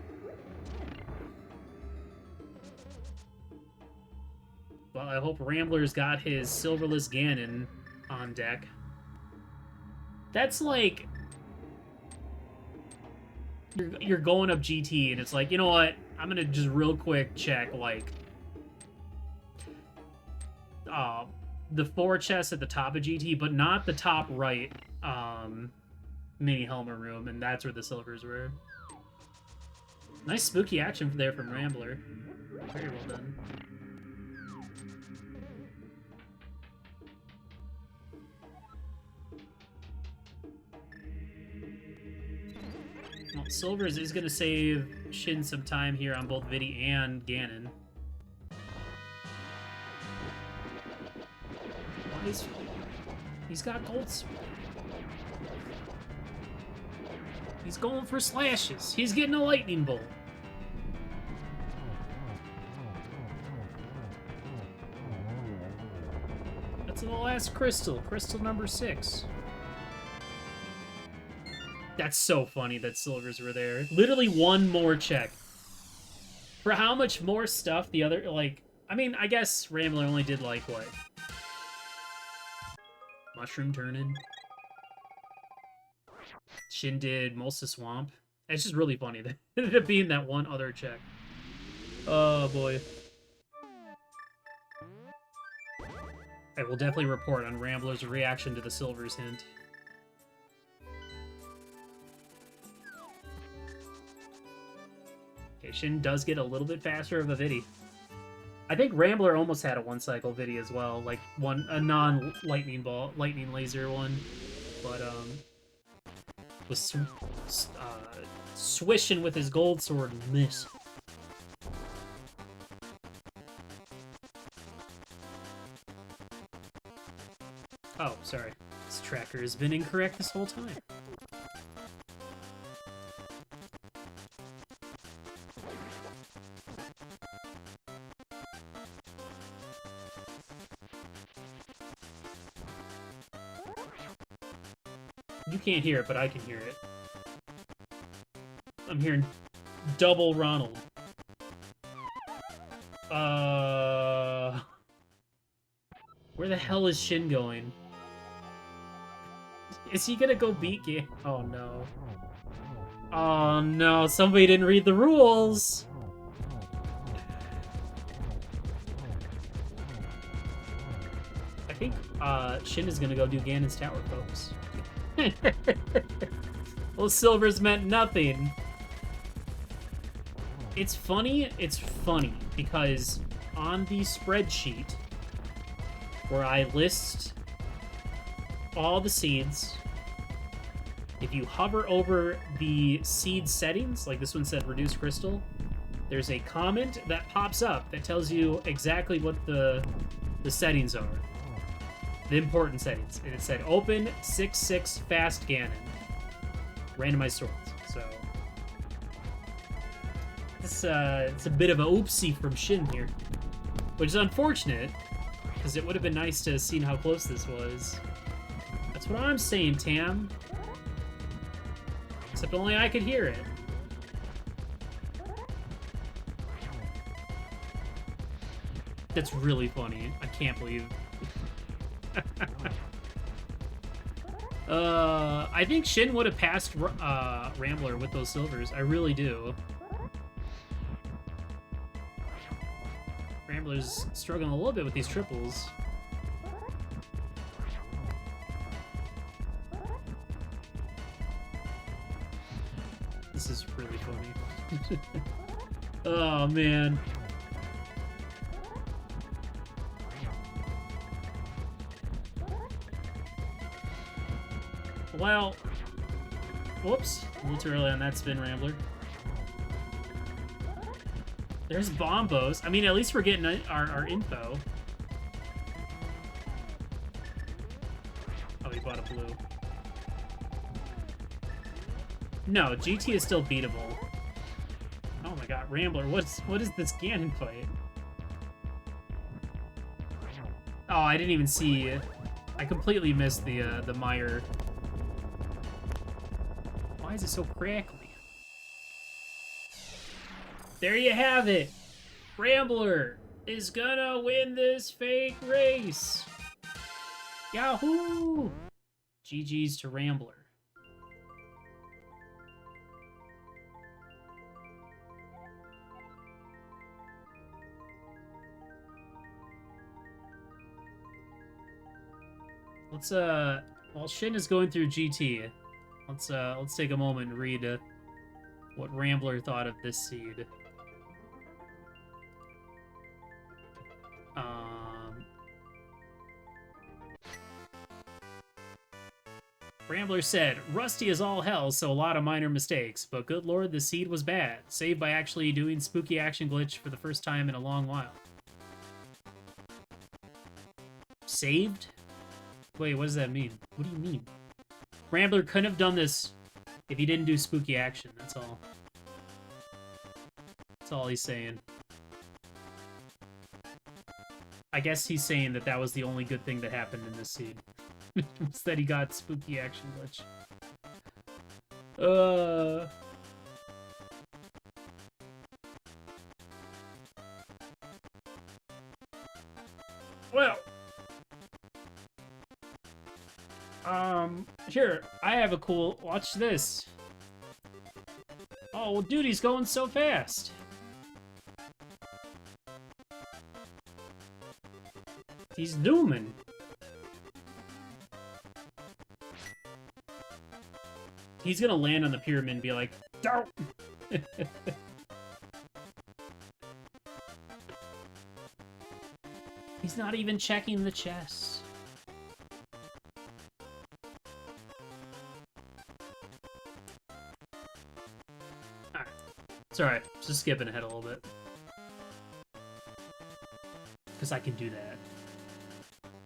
Well, I hope Rambler's got his silverless Ganon on deck. That's like... You're going up GT, and it's like, you know what? I'm gonna just real quick check, like... the 4 chests at the top of GT, but not the top right mini helmet room, and that's where the silvers were. Nice spooky action there from Rambler. Very well done. Well, silvers is going to save Shin some time here on both Vidi and Ganon. Well, he's got golds. He's going for slashes. He's getting a lightning bolt. That's the last crystal. Crystal number 6. That's so funny that silvers were there. Literally one more check. For how much more stuff the other, like... I mean, I guess Rambler only did, like, what? Mushroom turning. Shin did most of Swamp. It's just really funny that it ended up being that one other check. Oh, boy. I will definitely report on Rambler's reaction to the silvers hint. Okay, Shin does get a little bit faster of a Vidi. I think Rambler almost had a one-cycle Vidi as well, like a non-lightning laser one, but was swishing with his gold sword and miss. Oh, sorry. This tracker has been incorrect this whole time. You can't hear it, but I can hear it. I'm hearing double Ronald. Where the hell is Shin going? Is he gonna go beat Ganon? Oh no. Oh no, somebody didn't read the rules! I think, Shin is gonna go do Ganon's tower, folks. Well, silvers meant nothing. It's funny because on the spreadsheet where I list all the seeds, if you hover over the seed settings, like this one said reduce crystal, there's a comment that pops up that tells you exactly what the settings are. The important settings. And it said open 6/6 fast Ganon. Randomized swords. So this it's a bit of a oopsie from Shin here. Which is unfortunate, because it would have been nice to have seen how close this was. That's what I'm saying, Tam. Except only I could hear it. That's really funny. I can't believe... I think Shin would have passed Rambler with those silvers. I really do. Rambler's struggling a little bit with these triples. This is really funny. Oh, man. Well, whoops. A little too early on that spin, Rambler. There's Bombos. I mean, at least we're getting our info. Oh, he bought a blue. No, GT is still beatable. Oh my god, Rambler, what is this Ganon fight? Oh, I didn't even see. I completely missed the Meyer. Why is it so crackly? There you have it. Rambler is gonna win this fake race. Yahoo! GG's to Rambler. Let's while Shin is going through GT, let's take a moment and read what Rambler thought of this seed. Rambler said, "Rusty is all hell, so a lot of minor mistakes, but good lord, the seed was bad. Saved by actually doing spooky action glitch for the first time in a long while." Saved? Wait, what does that mean? What do you mean? Rambler couldn't have done this if he didn't do spooky action, that's all. That's all he's saying. I guess he's saying that that was the only good thing that happened in this seed. Was that he got spooky action glitch. Well. Here, I have a cool... Watch this. Oh, well, dude, he's going so fast. He's zooming. He's gonna land on the pyramid and be like, "Dow!" He's not even checking the chest. Alright. It's alright. Just skipping ahead a little bit. Because I can do that.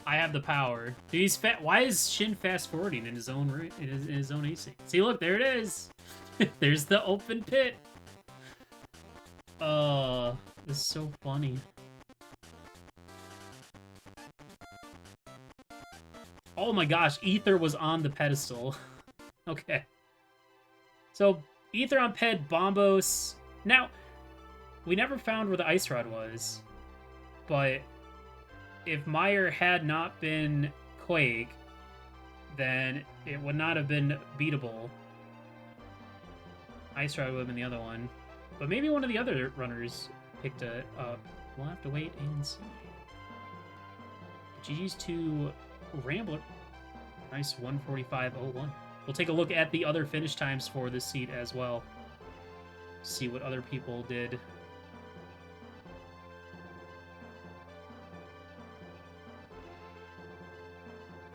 I have the power. Dude, he's why is Shin fast forwarding in his own in his own async? See, look, there it is. There's the open pit. This is so funny. Oh my gosh, Ether was on the pedestal. Okay. So Ether on Ped, Bombos. Now, we never found where the ice rod was, but if Meyer had not been Quake, then it would not have been beatable. Ice Rod would have been the other one. But maybe one of the other runners picked it up. We'll have to wait and see. GG's to Rambler. Nice 1:45.01. We'll take a look at the other finish times for this seat as well. See what other people did.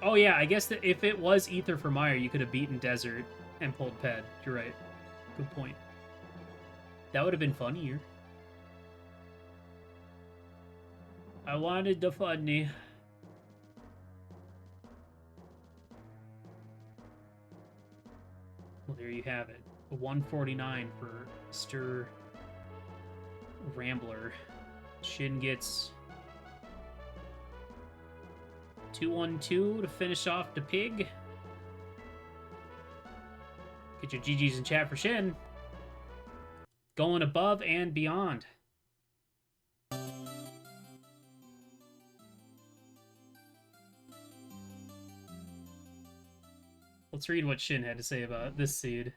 Oh yeah, I guess that if it was Ether for Meyer, you could have beaten Desert and pulled Ped. You're right. Good point. That would have been funnier. I wanted the funny. Well, there you have it. A 149 for Mr. Rambler. Shin gets 212 to finish off the pig. Get your GGs in chat for Shin. Going above and beyond. Let's read what Shin had to say about this seed.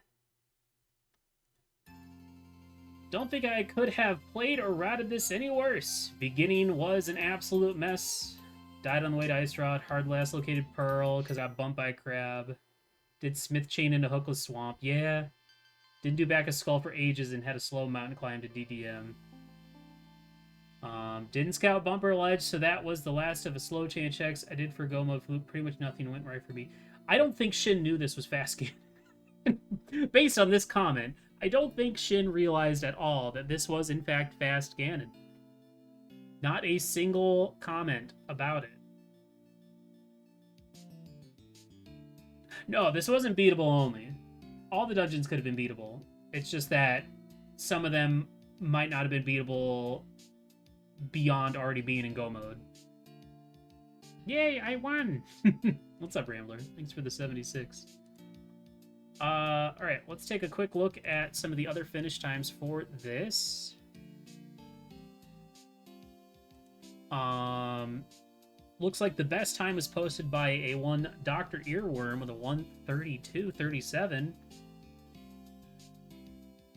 Don't think I could have played or routed this any worse. Beginning was an absolute mess. Died on the way to Ice Rod. Hard last located Pearl because I got bumped by a crab. Did Smith Chain into Hookless Swamp. Yeah. Didn't do back a skull for ages and had a slow mountain climb to DDM. Didn't scout Bumper Ledge, so that was the last of a slow chain checks I did for Go Mode Flute. Pretty much nothing went right for me. I don't think Shin knew this was fast Ganon. Based on this comment, I don't think Shin realized at all that this was in fact fast Ganon. Not a single comment about it. No, this wasn't beatable only. All the dungeons could have been beatable. It's just that some of them might not have been beatable beyond already being in go mode. Yay, I won! What's up, Rambler? Thanks for the 76. Alright, let's take a quick look at some of the other finish times for this. Looks like the best time was posted by a one Dr. Earworm with a 1:32:37.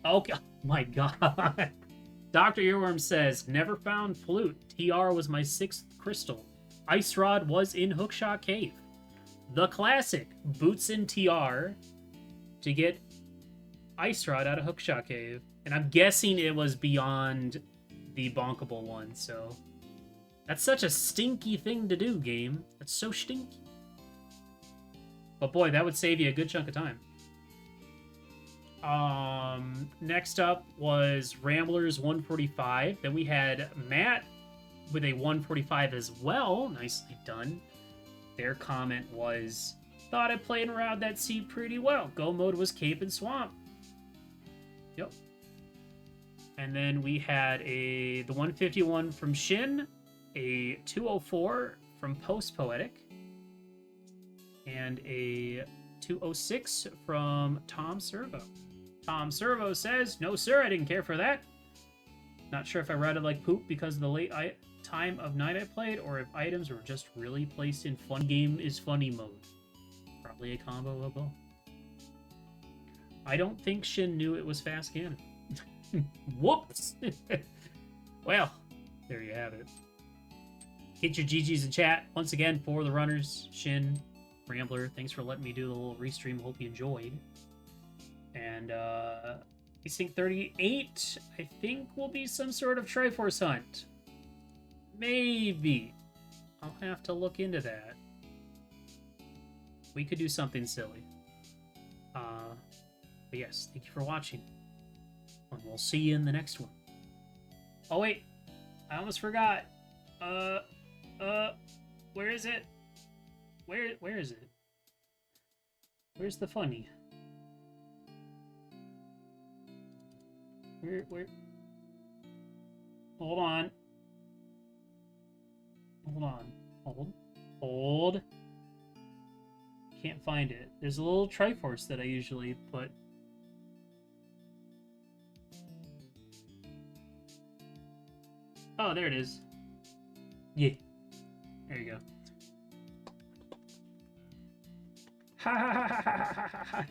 Okay, oh my god. Dr. Earworm says, never found flute. TR was my 6th crystal. Ice Rod was in Hookshot Cave. The classic boots in TR to get Ice Rod out of Hookshot Cave. And I'm guessing it was beyond the bonkable one, so... That's such a stinky thing to do, game. That's so stinky. But boy, that would save you a good chunk of time. Next up was Ramblers 145. Then we had Matt with a 145 as well. Nicely done. Their comment was, thought I played around that sea pretty well. Go mode was Cape and Swamp. Yep. And then we had the 151 from Shin, a 204 from Post Poetic, and a 206 from Tom Servo. Tom Servo says, no sir, I didn't care for that. Not sure if I routed like poop because of the late time of night I played, or if items were just really placed in fun game is funny mode. Probably a combo of both. I don't think Shin knew it was fast Ganon. Whoops! Well, there you have it. Hit your GGs in chat. Once again, for the runners, Shin, Rambler, thanks for letting me do the little restream. Hope you enjoyed. And, Async 38, I think will be some sort of Triforce hunt. Maybe. I'll have to look into that. We could do something silly. But yes, thank you for watching. And we'll see you in the next one. Oh wait, I almost forgot. Where is it? Where is it? Where's the funny? Where? Hold on. Hold. Can't find it. There's a little Triforce that I usually put. Oh, there it is. Yeah. There you go. Ha ha ha ha ha ha ha.